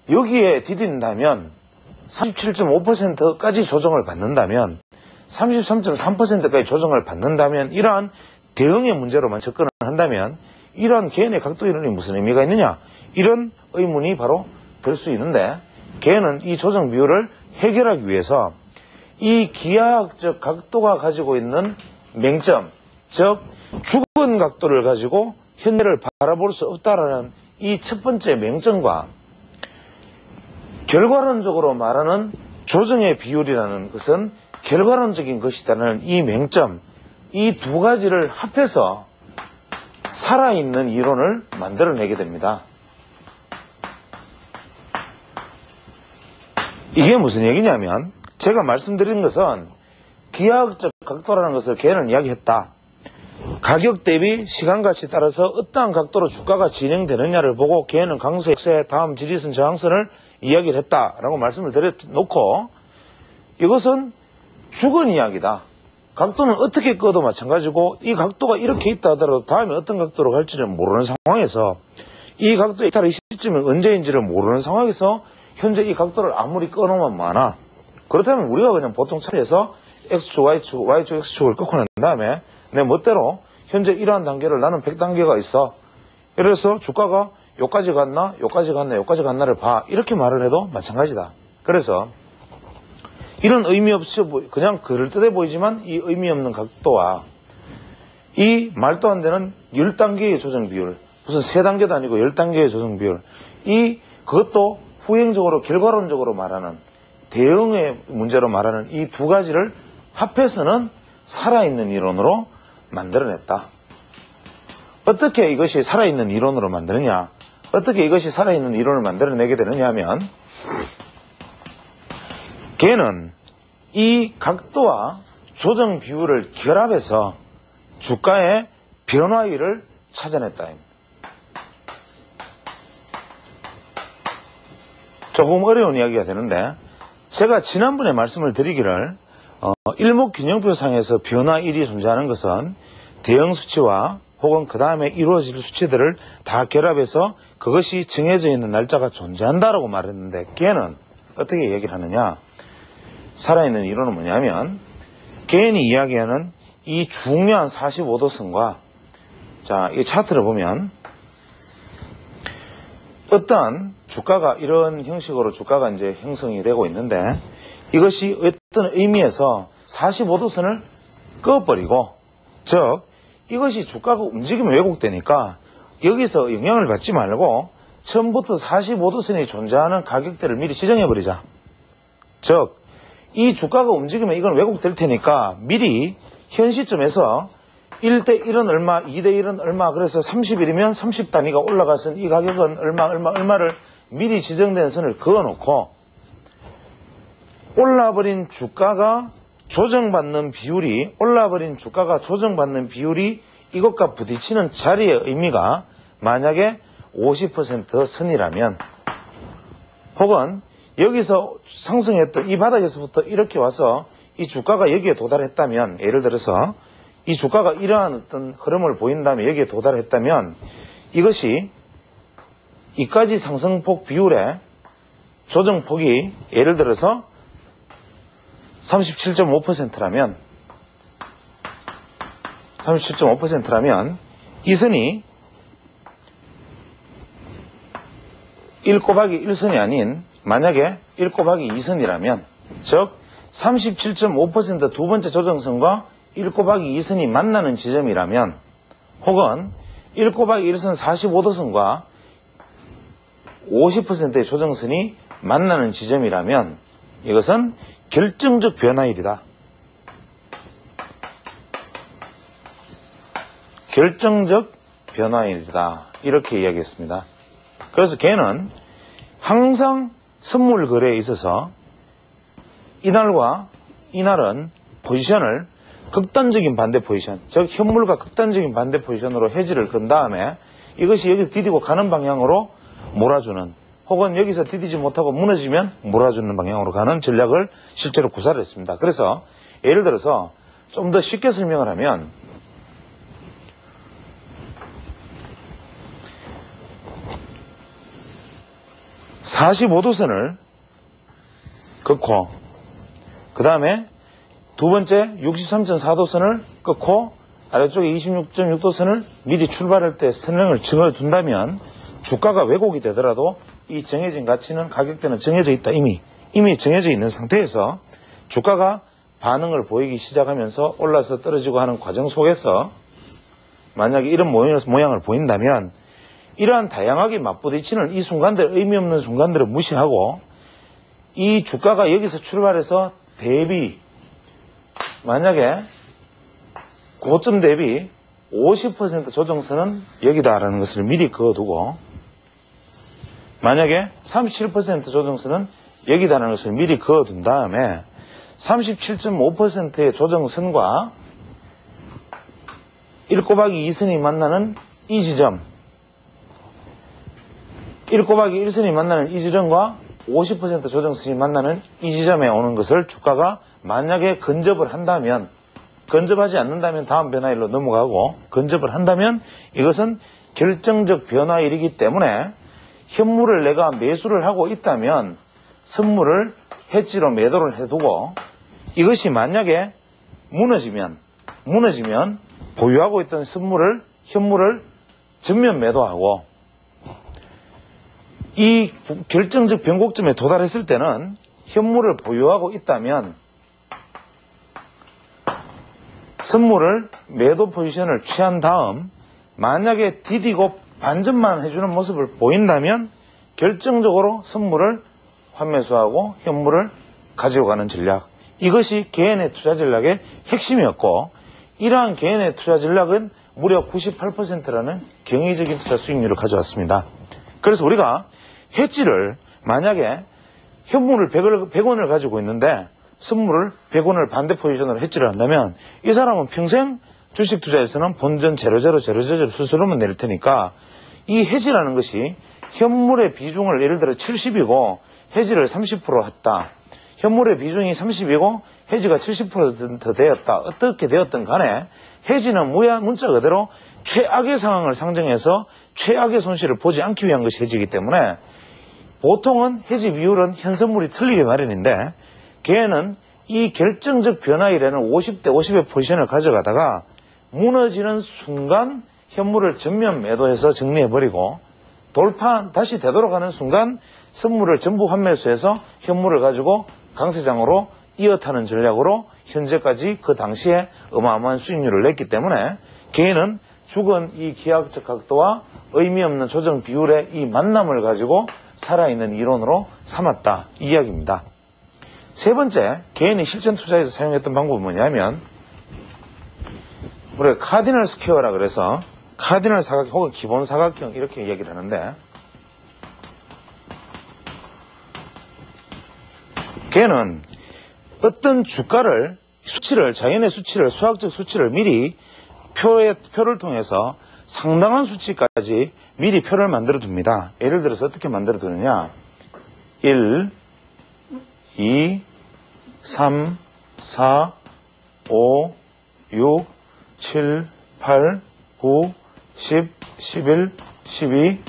여기에 디딘다면, 37.5%까지 조정을 받는다면 33.3%까지 조정을 받는다면 이러한 대응의 문제로만 접근을 한다면 이러한 개인의 각도 이론이 무슨 의미가 있느냐 이런 의문이 바로 들 수 있는데 개인은 이 조정 비율을 해결하기 위해서 이 기하학적 각도가 가지고 있는 맹점 즉 죽은 각도를 가지고 현재를 바라볼 수 없다라는 이 첫 번째 맹점과 결과론적으로 말하는 조정의 비율이라는 것은 결과론적인 것이라는 이 맹점, 이 두 가지를 합해서 살아있는 이론을 만들어내게 됩니다. 이게 무슨 얘기냐면 제가 말씀드린 것은 기하학적 각도라는 것을 개인은 이야기했다. 가격 대비 시간가치에 따라서 어떠한 각도로 주가가 진행되느냐를 보고 개인은 강세, 약세, 다음 지지선, 저항선을 이야기를 했다라고 말씀을 드려놓고 이것은 죽은 이야기다. 각도는 어떻게 꺼도 마찬가지고 이 각도가 이렇게 있다 하더라도 다음에 어떤 각도로 갈지를 모르는 상황에서 이 각도의 이탈의 시점이 언제인지를 모르는 상황에서 현재 이 각도를 아무리 꺼놓으면 많아. 그렇다면 우리가 그냥 보통 차트에서 X축, Y축, Y축, X축을 꺾고 난 다음에 내 멋대로 현재 이러한 단계를 나는 100단계가 있어. 그래서 주가가 요까지 갔나, 요까지 갔나, 요까지 갔나를 봐. 이렇게 말을 해도 마찬가지다. 그래서 이런 의미 없이 그냥 그럴듯해 보이지만 이 의미 없는 각도와 이 말도 안 되는 10단계의 조정 비율, 무슨 3단계도 아니고 10단계의 조정 비율, 그것도 후행적으로 결과론적으로 말하는 대응의 문제로 말하는 이 두 가지를 합해서는 살아있는 이론으로 만들어냈다. 어떻게 이것이 살아있는 이론으로 만드느냐? 어떻게 이것이 살아있는 이론을 만들어내게 되느냐 하면 걔는 이 각도와 조정 비율을 결합해서 주가의 변화율을 찾아냈다. 조금 어려운 이야기가 되는데 제가 지난번에 말씀을 드리기를 일목균형표상에서 변화율이 존재하는 것은 대응 수치와 혹은 그 다음에 이루어질 수치들을 다 결합해서 그것이 정해져 있는 날짜가 존재한다라고 말했는데 걔는 어떻게 얘기를 하느냐? 살아있는 이론은 뭐냐면 개인이 이야기하는 이 중요한 45도선과 자, 이 차트를 보면 어떤 주가가 이런 형식으로 주가가 이제 형성이 되고 있는데 이것이 어떤 의미에서 45도선을 꺼버리고 즉 이것이 주가가 움직이면 왜곡되니까 여기서 영향을 받지 말고 처음부터 45도선이 존재하는 가격대를 미리 지정해버리자. 즉 이 주가가 움직이면 이건 왜곡될 테니까 미리 현 시점에서 1대 1은 얼마, 2대 1은 얼마, 그래서 30일이면 30단위가 올라가서 이 가격은 얼마를 미리 지정된 선을 그어놓고 올라버린 주가가 조정받는 비율이 이것과 부딪히는 자리의 의미가 만약에 50% 선이라면 혹은 여기서 상승했던 이 바닥에서부터 이렇게 와서 이 주가가 여기에 도달했다면 예를 들어서 이 주가가 이러한 어떤 흐름을 보인다면 여기에 도달했다면 이것이 이까지 상승폭 비율의 조정폭이 예를 들어서 37.5%라면 이 선이 1 곱하기 1선이 아닌 만약에 1 곱하기 2선이라면 즉 37.5% 두 번째 조정선과 1 곱하기 2선이 만나는 지점이라면 혹은 1 곱하기 1선 45도선과 50%의 조정선이 만나는 지점이라면 이것은 결정적 변화율이다. 결정적 변화율이다. 이렇게 이야기했습니다. 그래서 걔는 항상 선물 거래에 있어서 이날과 이날은 포지션을 극단적인 반대 포지션, 즉 현물과 극단적인 반대 포지션으로 해지를 건 다음에 이것이 여기서 디디고 가는 방향으로 몰아주는, 혹은 여기서 디디지 못하고 무너지면 몰아주는 방향으로 가는 전략을 실제로 구사를 했습니다. 그래서 예를 들어서 좀 더 쉽게 설명을 하면, (45도선을) 긋고 그 다음에 두 번째 63.4도선을 긋고 아래쪽에 26.6도선을 미리 출발할 때 선행을 정해둔다면 주가가 왜곡이 되더라도 이 정해진 가치는, 가격대는 정해져 있다. 이미 정해져 있는 상태에서 주가가 반응을 보이기 시작하면서 올라서 떨어지고 하는 과정 속에서 만약에 이런 모양을 보인다면 이러한 다양하게 맞부딪히는 이 순간들, 의미 없는 순간들을 무시하고 이 주가가 여기서 출발해서 대비, 만약에 고점 대비 50% 조정선은 여기다라는 것을 미리 그어두고, 만약에 37% 조정선은 여기다라는 것을 미리 그어둔 다음에 37.5%의 조정선과 1-2선이 만나는 이 지점, 1-1선이 만나는 이 지점과 50% 조정선이 만나는 이 지점에 오는 것을 주가가 만약에 근접을 한다면, 근접하지 않는다면 다음 변화일로 넘어가고, 근접을 한다면 이것은 결정적 변화일이기 때문에 현물을 내가 매수를 하고 있다면 선물을 해지로 매도를 해두고, 이것이 만약에 무너지면 보유하고 있던 현물을 전면 매도하고, 이 결정적 변곡점에 도달했을 때는 현물을 보유하고 있다면 선물을 매도 포지션을 취한 다음 만약에 디디고 반전만 해주는 모습을 보인다면 결정적으로 선물을 환매수하고 현물을 가지고 가는 전략, 이것이 개인의 투자 전략의 핵심이었고, 이러한 개인의 투자 전략은 무려 98%라는 경이적인 투자 수익률을 가져왔습니다. 그래서 우리가 해지를, 만약에 현물을 100원을 가지고 있는데 선물을 100원을 반대 포지션으로 해지를 한다면 이 사람은 평생 주식 투자에서는 본전 00000 수수료만 내릴 테니까, 이 해지라는 것이 현물의 비중을 예를 들어 70이고 해지를 30% 했다. 현물의 비중이 30이고 해지가 70% 되었다. 어떻게 되었든 간에 해지는 문자 그대로 최악의 상황을 상정해서 최악의 손실을 보지 않기 위한 것이 해지이기 때문에 보통은 해지 비율은 현선물이 틀리게 마련인데, 걔는 이 결정적 변화일에는 50대 50의 포지션을 가져가다가 무너지는 순간 현물을 전면 매도해서 정리해버리고, 다시 되돌아가는 순간 선물을 전부 환매수해서 현물을 가지고 강세장으로 이어타는 전략으로 현재까지 그 당시에 어마어마한 수익률을 냈기 때문에 개인은 죽은 이 기하학적 각도와 의미 없는 조정 비율의 이 만남을 가지고 살아있는 이론으로 삼았다, 이 이야기입니다. 세 번째, 개인이 실전 투자에서 사용했던 방법은 뭐냐면, 우리가 카디널 스퀘어라 그래서 카디널 사각형 혹은 기본 사각형 이렇게 이야기를 하는데, 걔는 어떤 주가를, 자연의 수치를, 수학적 수치를 미리 표를 통해서 상당한 수치까지 미리 표를 만들어 둡니다. 예를 들어서 어떻게 만들어 두느냐. 1, 2, 3, 4, 5, 6, 7, 8, 9, 10, 11, 12,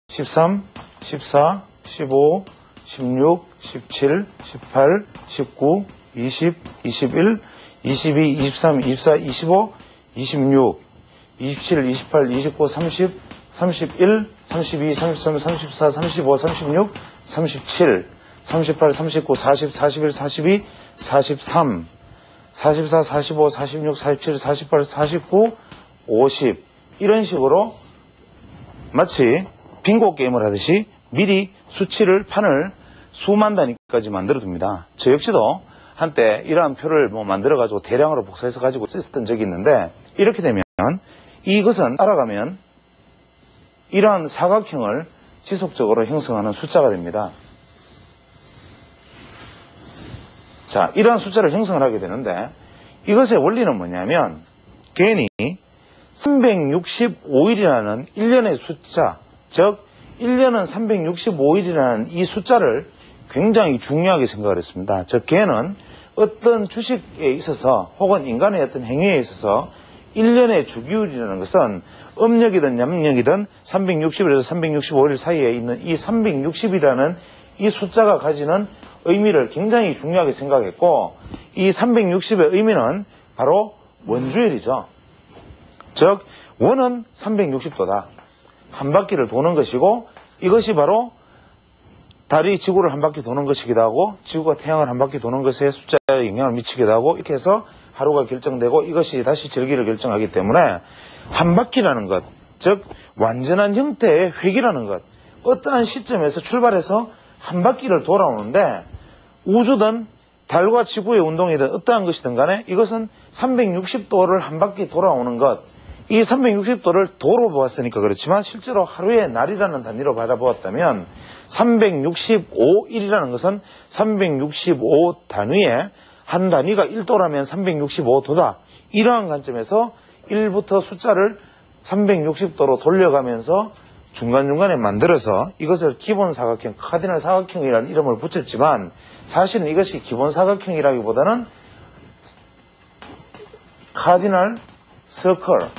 13, 14, 15, 16, 17, 18, 19, 20, 21, 22, 23, 24, 25, 26, 27, 28, 29, 30, 31, 32, 33, 34, 35, 36, 37, 38, 39, 40, 41, 42, 43, 44, 45, 46, 47, 48, 49, 50 이런 식으로 마치 빙고 게임을 하듯이 미리 판을 수만 단위까지 만들어 둡니다. 저 역시도 한때 이러한 표를 만들어가지고 대량으로 복사해서 가지고 썼던 적이 있는데, 이렇게 되면 이것은 따라가면 이러한 사각형을 지속적으로 형성하는 숫자가 됩니다. 자, 이러한 숫자를 형성을 하게 되는데 이것의 원리는 뭐냐면 괜히 365일이라는 1년의 숫자, 즉 1년은 365일이라는 이 숫자를 굉장히 중요하게 생각을 했습니다. 즉 걔는 어떤 주식에 있어서 혹은 인간의 어떤 행위에 있어서 1년의 주기율이라는 것은 음력이든 양력이든 360일에서 365일 사이에 있는 이 360이라는 이 숫자가 가지는 의미를 굉장히 중요하게 생각했고 이 360의 의미는 바로 원주율이죠. 즉 원은 360도다. 한 바퀴를 도는 것이고 이것이 바로 달이 지구를 한 바퀴 도는 것이기도 하고 지구가 태양을 한 바퀴 도는 것에 숫자에 영향을 미치기도 하고 이렇게 해서 하루가 결정되고 이것이 다시 절기를 결정하기 때문에 한 바퀴라는 것, 즉 완전한 형태의 획이라는 것, 어떠한 시점에서 출발해서 한 바퀴를 돌아오는데 우주든 달과 지구의 운동이든 어떠한 것이든 간에 이것은 360도를 한 바퀴 돌아오는 것, 이 360도를 도로 보았으니까 그렇지만 실제로 하루의 날이라는 단위로 바라보았다면 365일이라는 것은 365 단위에 한 단위가 1도라면 365도다. 이러한 관점에서 1부터 숫자를 360도로 돌려가면서 중간중간에 만들어서 이것을 기본 사각형, 카디널 사각형이라는 이름을 붙였지만 사실은 이것이 기본 사각형이라기보다는 카디널 서클이라는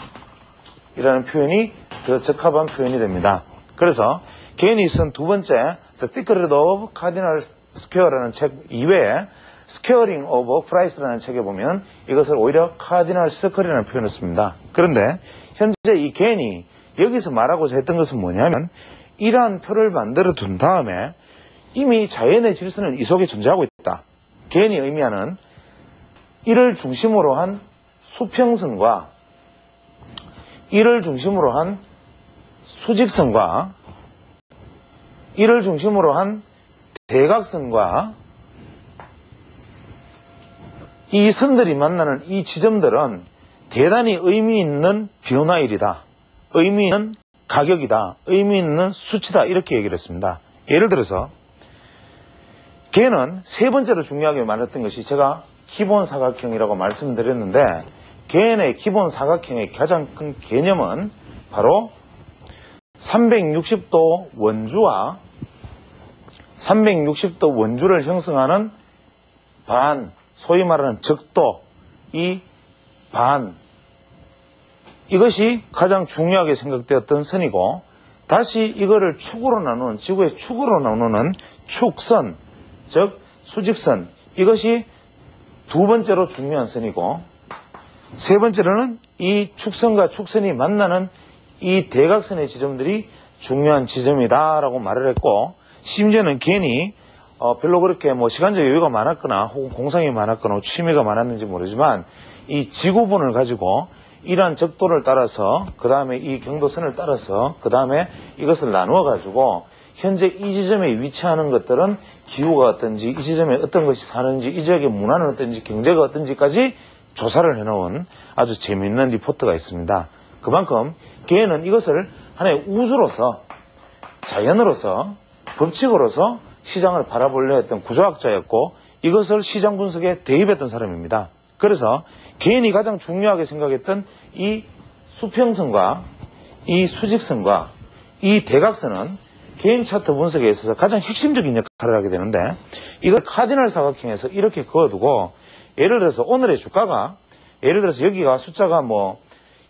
표현이 더 적합한 표현이 됩니다. 그래서 개인이 쓴 두 번째 The Secret of Cardinal Square라는 책 이외에 Squaring of Price라는 책에 보면 이것을 오히려 카디널 서클이라는 표현을 씁니다. 그런데 현재 이 개인이 여기서 말하고자 했던 것은 뭐냐면 이러한 표를 만들어 둔 다음에 이미 자연의 질서는 이 속에 존재하고 있다. 개인이 의미하는 이를 중심으로 한 수평선과 이를 중심으로 한 수직선과 이를 중심으로 한 대각선과 이 선들이 만나는 이 지점들은 대단히 의미 있는 변화일이다. 의미 있는 가격이다. 의미 있는 수치다. 이렇게 얘기를 했습니다. 예를 들어서 걔는 세 번째로 중요하게 말했던 것이 제가 기본 사각형이라고 말씀드렸는데 걔의 기본 사각형의 가장 큰 개념은 바로 360도 원주와 360도 원주를 형성하는 반, 소위 말하는 적도, 이 반, 이것이 가장 중요하게 생각되었던 선이고 다시 이거를 축으로 나누는, 지구의 축으로 나누는 축선, 즉 수직선, 이것이 두 번째로 중요한 선이고 세 번째로는 이 축선과 축선이 만나는 이 대각선의 지점들이 중요한 지점이다라고 말을 했고 심지어는 괜히 별로 그렇게 뭐 시간적 여유가 많았거나 혹은 공상이 많았거나 취미가 많았는지 모르지만 이 지구본을 가지고 이러한 적도를 따라서 그 다음에 이 경도선을 따라서 그 다음에 이것을 나누어 가지고 현재 이 지점에 위치하는 것들은 기후가 어떤지 이 지점에 어떤 것이 사는지 이 지역의 문화는 어떤지 경제가 어떤지까지 조사를 해놓은 아주 재미있는 리포트가 있습니다. 그만큼 걔는 이것을 하나의 우주로서 자연으로서 법칙으로서 시장을 바라보려 했던 구조학자였고 이것을 시장 분석에 대입했던 사람입니다. 그래서 개인이 가장 중요하게 생각했던 이 수평선과 이 수직선과 이 대각선은 개인 차트 분석에 있어서 가장 핵심적인 역할을 하게 되는데 이걸 카디널 사각형에서 이렇게 그어두고 예를 들어서 오늘의 주가가 예를 들어서 여기가 숫자가 뭐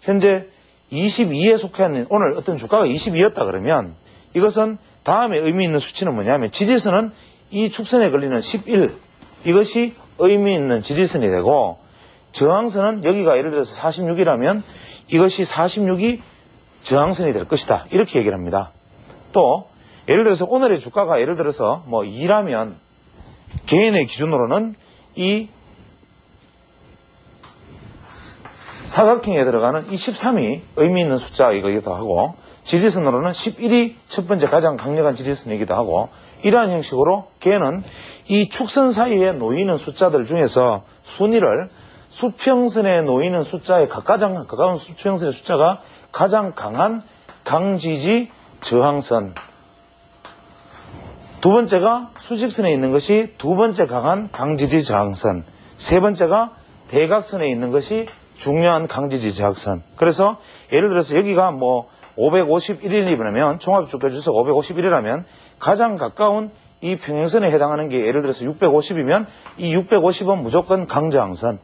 현재 22에 속한 오늘 어떤 주가가 22였다 그러면 이것은 다음에 의미 있는 수치는 뭐냐면 지지선은 이 축선에 걸리는 11 이것이 의미 있는 지지선이 되고 저항선은 여기가 예를 들어서 46이라면 이것이 46이 저항선이 될 것이다. 이렇게 얘기를 합니다. 또 예를 들어서 오늘의 주가가 예를 들어서 뭐 2라면 개인의 기준으로는 이 사각형에 들어가는 이 13이 의미 있는 숫자이기도 하고 지지선으로는 11이 첫 번째 가장 강력한 지지선이기도 하고 이러한 형식으로 걔는 이 축선 사이에 놓이는 숫자들 중에서 순위를 수평선에 놓이는 숫자에 가장 가까운 수평선의 숫자가 가장 강한 강지지 저항선 두 번째가 수직선에 있는 것이 두 번째 강한 강지지 저항선. 세 번째가 대각선에 있는 것이 중요한 강지지 저항선. 그래서 예를 들어서 여기가 뭐 551이면 종합주가주석 551이라면 가장 가까운 이 평행선에 해당하는 게 예를 들어서 650이면 이 650은 무조건 강저항선.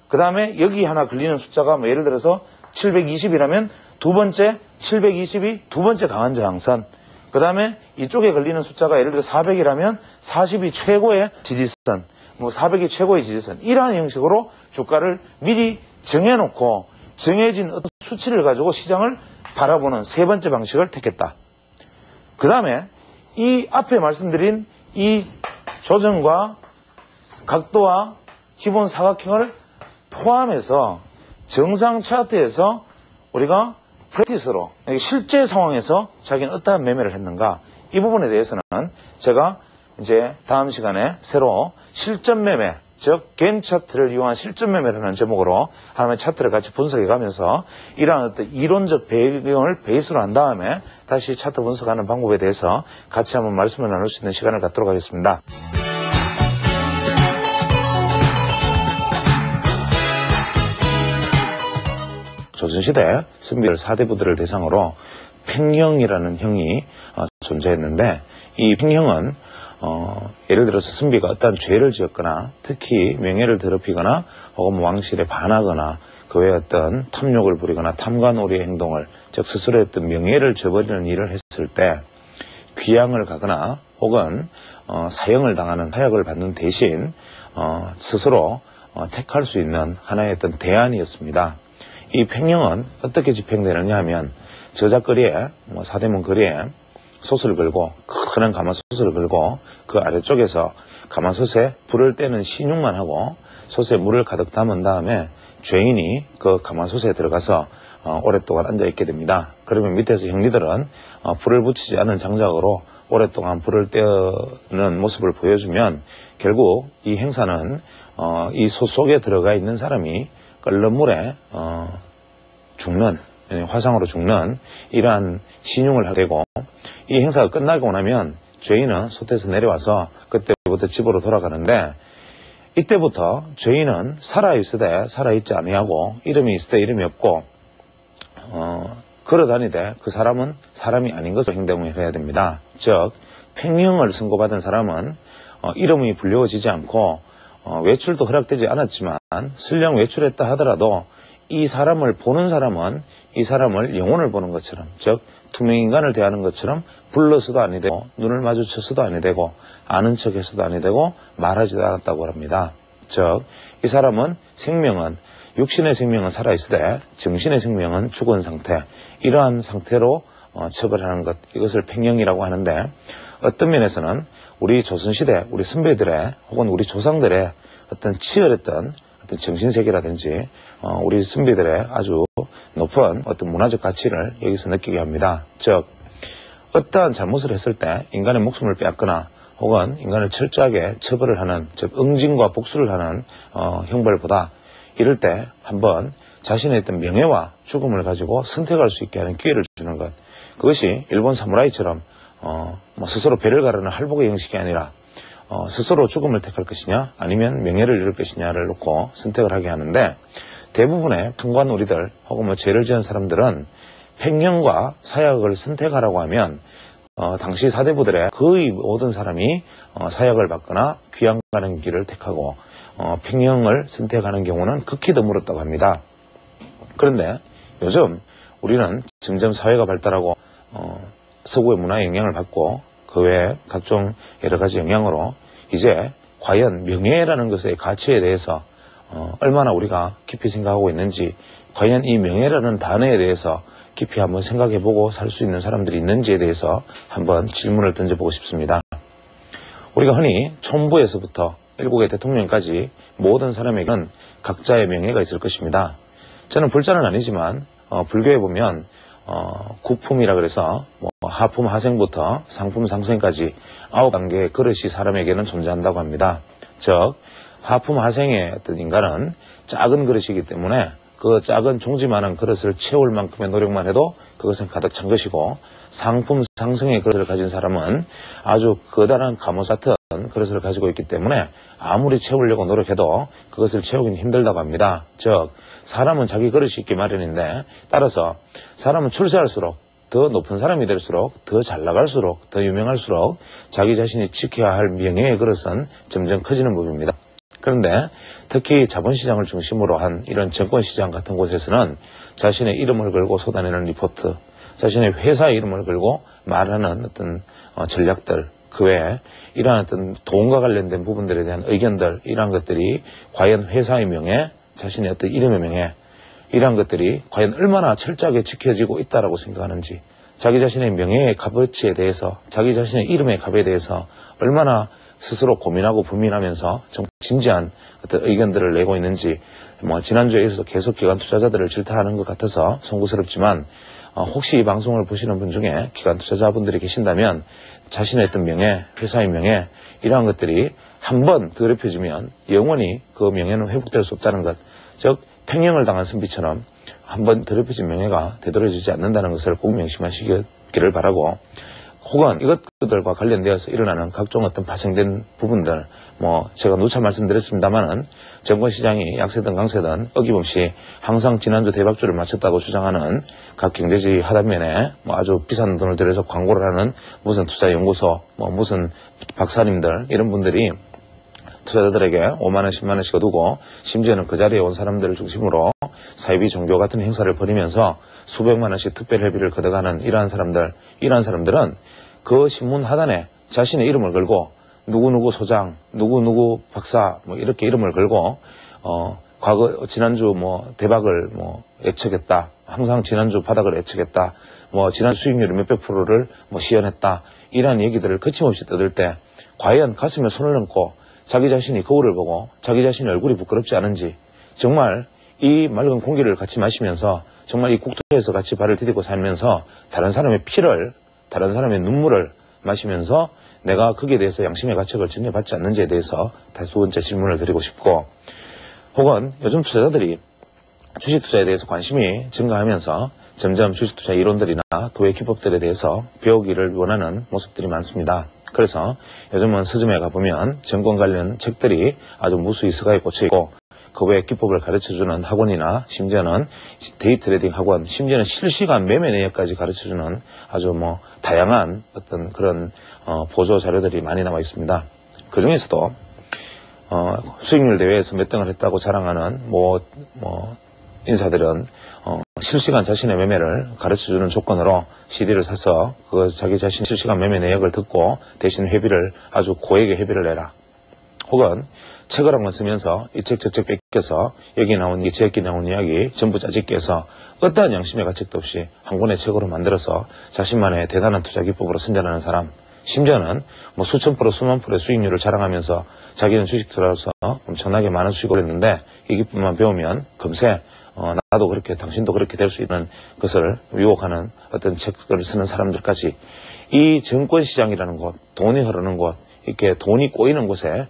그 다음에 여기 하나 걸리는 숫자가 뭐 예를 들어서 720이라면 두 번째 720이 두 번째 강한 저항선. 그 다음에 이쪽에 걸리는 숫자가 예를 들어 400이라면 40이 최고의 지지선. 뭐 400이 최고의 지지선. 이러한 형식으로 주가를 미리 정해놓고 정해진 어떤 수치를 가지고 시장을 바라보는 세 번째 방식을 택했다. 그 다음에 이 앞에 말씀드린 이 조정과 각도와 기본 사각형을 포함해서 정상 차트에서 우리가 프랙티스로 실제 상황에서 자기는 어떠한 매매를 했는가, 이 부분에 대해서는 제가 이제 다음 시간에 새로 실전 매매, 즉 갠 차트를 이용한 실전 매매라는 제목으로 하나의 차트를 같이 분석해 가면서 이러한 어떤 이론적 배경을 베이스로 한 다음에 다시 차트 분석하는 방법에 대해서 같이 한번 말씀을 나눌 수 있는 시간을 갖도록 하겠습니다. 조선시대 선비들 4대 부들을 대상으로 팽형이라는 형이 존재했는데, 이 팽형은 예를 들어서 선비가 어떠한 죄를 지었거나 특히 명예를 더럽히거나 혹은 왕실에 반하거나 그 외에 어떤 탐욕을 부리거나 탐관오리의 행동을, 즉 스스로의 어떤 명예를 저버리는 일을 했을 때 귀양을 가거나 혹은 사형을 당하는 타역을 받는 대신 스스로 택할 수 있는 하나의 어떤 대안이었습니다. 이 팽형은 어떻게 집행되느냐 하면 저작거리에 사대문 거리에 솥을 걸고, 큰 가마솥을 걸고 그 아래쪽에서 가마솥에 불을 떼는 신용만 하고 솥에 물을 가득 담은 다음에 죄인이 그 가마솥에 들어가서 오랫동안 앉아 있게 됩니다. 그러면 밑에서 형리들은 불을 붙이지 않은 장작으로 오랫동안 불을 떼는 모습을 보여주면 결국 이 행사는 이 솥 속에 들어가 있는 사람이 끓는 물에 죽는, 화상으로 죽는 이러한 신용을 하게 되고, 이 행사가 끝나고 나면 죄인은 솥에서 내려와서 그때부터 집으로 돌아가는데, 이때부터 죄인은 살아있으되 살아있지 아니하고 이름이 있으되 이름이 없고 걸어다니되 그 사람은 사람이 아닌 것으로 행동을 해야 됩니다. 즉 팽형을 선고받은 사람은 이름이 불려지지 않고 외출도 허락되지 않았지만 설령 외출했다 하더라도 이 사람을 보는 사람은 이 사람을 영혼을 보는 것처럼, 즉 투명인간을 대하는 것처럼 불러서도 아니 되고 눈을 마주쳐서도 아니 되고 아는 척해서도 아니 되고 말하지도 않았다고 합니다. 즉 이 사람은 생명은, 육신의 생명은 살아있으되 정신의 생명은 죽은 상태, 이러한 상태로 처벌하는 것, 이것을 팽형이라고 하는데, 어떤 면에서는 우리 조선시대 우리 선배들의 혹은 우리 조상들의 어떤 치열했던 어떤 정신세계라든지 우리 선비들의 아주 높은 어떤 문화적 가치를 여기서 느끼게 합니다. 즉 어떠한 잘못을 했을 때 인간의 목숨을 빼앗거나 혹은 인간을 철저하게 처벌을 하는, 즉 응징과 복수를 하는 형벌보다 이럴 때 한번 자신의 어떤 명예와 죽음을 가지고 선택할 수 있게 하는 기회를 주는 것, 그것이 일본 사무라이처럼 스스로 배를 가르는 할복의 형식이 아니라 스스로 죽음을 택할 것이냐 아니면 명예를 잃을 것이냐를 놓고 선택을 하게 하는데, 대부분의 탐관오리들 혹은 죄를 지은 사람들은 팽형과 사약을 선택하라고 하면 당시 사대부들의 거의 모든 사람이 사약을 받거나 귀양 가는 길을 택하고 팽형을 선택하는 경우는 극히 드물었다고 합니다. 그런데 요즘 우리는 점점 사회가 발달하고 서구의 문화의 영향을 받고 그 외에 각종 여러 가지 영향으로 이제 과연 명예라는 것의 가치에 대해서 얼마나 우리가 깊이 생각하고 있는지, 과연 이 명예라는 단어에 대해서 깊이 한번 생각해보고 살 수 있는 사람들이 있는지에 대해서 한번 질문을 던져보고 싶습니다. 우리가 흔히 총부에서부터 일국의 대통령까지 모든 사람에게는 각자의 명예가 있을 것입니다. 저는 불자는 아니지만 불교에 보면 구품이라 그래서 하품 하생부터 상품 상생까지 9단계의 그릇이 사람에게는 존재한다고 합니다. 즉 하품 하생의 어떤 인간은 작은 그릇이기 때문에 그 그 작은 종지만한 그릇을 채울 만큼의 노력만 해도 그것은 가득 찬 것이고, 상품 상승의 그릇을 가진 사람은 아주 커다란 감옷 같은 그릇을 가지고 있기 때문에 아무리 채우려고 노력해도 그것을 채우기는 힘들다고 합니다. 즉 사람은 자기 그릇이 있기 마련인데, 따라서 사람은 출세할수록 더 높은 사람이 될수록, 더 잘 나갈수록, 더 유명할수록 자기 자신이 지켜야 할 명예의 그릇은 점점 커지는 법입니다. 그런데 특히 자본시장을 중심으로 한 이런 증권시장 같은 곳에서는 자신의 이름을 걸고 쏟아내는 리포트, 자신의 회사의 이름을 걸고 말하는 어떤 전략들, 그 외에 이러한 어떤 돈과 관련된 부분들에 대한 의견들, 이러한 것들이 과연 회사의 명예, 자신의 어떤 이름의 명예, 이러한 것들이 과연 얼마나 철저하게 지켜지고 있다라고 생각하는지, 자기 자신의 명예의 값어치에 대해서, 자기 자신의 이름의 값에 대해서 얼마나 스스로 고민하고 고민하면서 좀 진지한 어떤 의견들을 내고 있는지, 지난주에 있어서 계속 기관 투자자들을 질타하는 것 같아서 송구스럽지만, 혹시 이 방송을 보시는 분 중에 기관 투자자분들이 계신다면 자신의 어떤 명예, 회사의 명예, 이러한 것들이 한번 더럽혀지면 영원히 그 명예는 회복될 수 없다는 것, 즉 팽행을 당한 선비처럼 한번 더럽혀진 명예가 되돌아지지 않는다는 것을 꼭 명심하시기를 바라고, 혹은 이것들과 관련되어서 일어나는 각종 어떤 파생된 부분들, 제가 누차 말씀드렸습니다만은 증권시장이 약세든 강세든 어김없이 항상 지난주 대박주를 맞췄다고 주장하는 각 경제지 하단면에 아주 비싼 돈을 들여서 광고를 하는 무슨 투자연구소, 무슨 박사님들, 이런 분들이 투자자들에게 5만원, 10만원씩 얻고, 심지어는 그 자리에 온 사람들을 중심으로 사이비 종교 같은 행사를 벌이면서 수백만원씩 특별회비를 걷어가는 이러한 사람들은 그 신문 하단에 자신의 이름을 걸고 누구누구 소장, 누구누구 박사, 이렇게 이름을 걸고, 과거, 지난주 대박을 예측했다. 항상 지난주 바닥을 예측했다. 지난 수익률이 몇백 프로를 시연했다. 이러한 얘기들을 거침없이 떠들 때, 과연 가슴에 손을 얹고 자기 자신이 거울을 보고 자기 자신의 얼굴이 부끄럽지 않은지, 정말 이 맑은 공기를 같이 마시면서, 정말 이 국토에서 같이 발을 디디고 살면서 다른 사람의 피를, 다른 사람의 눈물을 마시면서 내가 거기에 대해서 양심의 가책을 전혀 받지 않는지에 대해서 다시 두 번째 질문을 드리고 싶고, 혹은 요즘 투자자들이 주식 투자에 대해서 관심이 증가하면서 점점 주식 투자 이론들이나 그 외 기법들에 대해서 배우기를 원하는 모습들이 많습니다. 그래서 요즘은 서점에 가보면 증권 관련 책들이 아주 무수히 서가에 꽂혀 있고, 그 외 기법을 가르쳐주는 학원이나 심지어는 데이 트레이딩 학원, 심지어는 실시간 매매 내역까지 가르쳐주는 아주 다양한 어떤 그런 보조 자료들이 많이 나와 있습니다. 그 중에서도 수익률 대회에서 몇 등을 했다고 자랑하는 인사들은 실시간 자신의 매매를 가르쳐주는 조건으로 CD를 사서 그 자기 자신 실시간 매매 내역을 듣고 대신 회비를, 아주 고액의 회비를 내라. 혹은 책을 한 권 쓰면서 이 책 저 책 뺏겨서 여기 나온 이 지역기 나온 이야기 전부 짜집기 해서 어떠한 양심의 가책도 없이 한 권의 책으로 만들어서 자신만의 대단한 투자 기법으로 선전하는 사람, 심지어는 수천 프로 수만 프로의 수익률을 자랑하면서 자기는 주식 투자로서 엄청나게 많은 수익을 했는데 이 기법만 배우면 금세 나도 그렇게, 당신도 그렇게 될 수 있는 것을 유혹하는 어떤 책을 쓰는 사람들까지, 이 증권시장이라는 곳, 돈이 흐르는 곳, 이렇게 돈이 꼬이는 곳에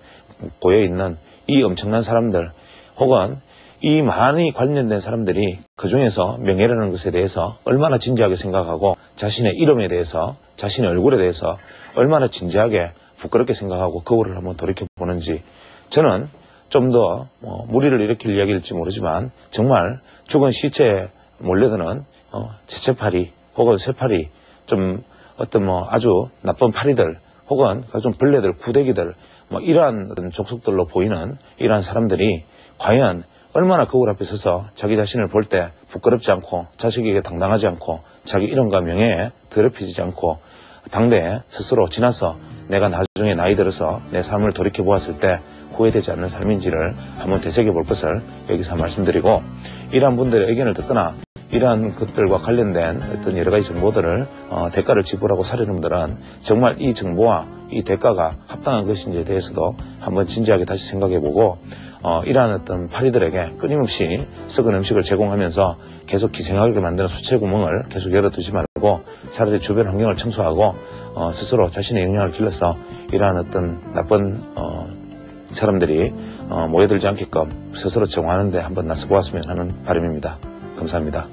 고여있는 이 엄청난 사람들, 혹은 이 많이 관련된 사람들이 그 중에서 명예라는 것에 대해서 얼마나 진지하게 생각하고, 자신의 이름에 대해서, 자신의 얼굴에 대해서 얼마나 진지하게 부끄럽게 생각하고 거울을 한번 돌이켜보는지, 저는 좀 더 무리를 일으킬 이야기일지 모르지만 정말 죽은 시체에 몰려드는 채채파리 혹은 쇠파리, 좀 어떤 아주 나쁜 파리들, 혹은 좀 벌레들, 구데기들, 이러한 어떤 족속들로 보이는 이러한 사람들이 과연 얼마나 거울 앞에 서서 자기 자신을 볼 때 부끄럽지 않고, 자식에게 당당하지 않고, 자기 이름과 명예에 더럽혀지지 않고, 당대에 스스로 지나서 내가 나중에 나이 들어서 내 삶을 돌이켜 보았을 때 후회되지 않는 삶인지를 한번 되새겨 볼 것을 여기서 말씀드리고, 이러한 분들의 의견을 듣거나 이러한 것들과 관련된 어떤 여러 가지 정보들을 대가를 지불하고 사려는 분들은 정말 이 정보와 이 대가가 합당한 것인지에 대해서도 한번 진지하게 다시 생각해보고, 이러한 어떤 파리들에게 끊임없이 썩은 음식을 제공하면서 계속 기생하게 만드는 수채 구멍을 계속 열어두지 말고 차라리 주변 환경을 청소하고 스스로 자신의 영향을 길러서 이러한 어떤 나쁜 사람들이 모여들지 않게끔 스스로 정화하는 데 한번 나서보았으면 하는 바람입니다. 감사합니다.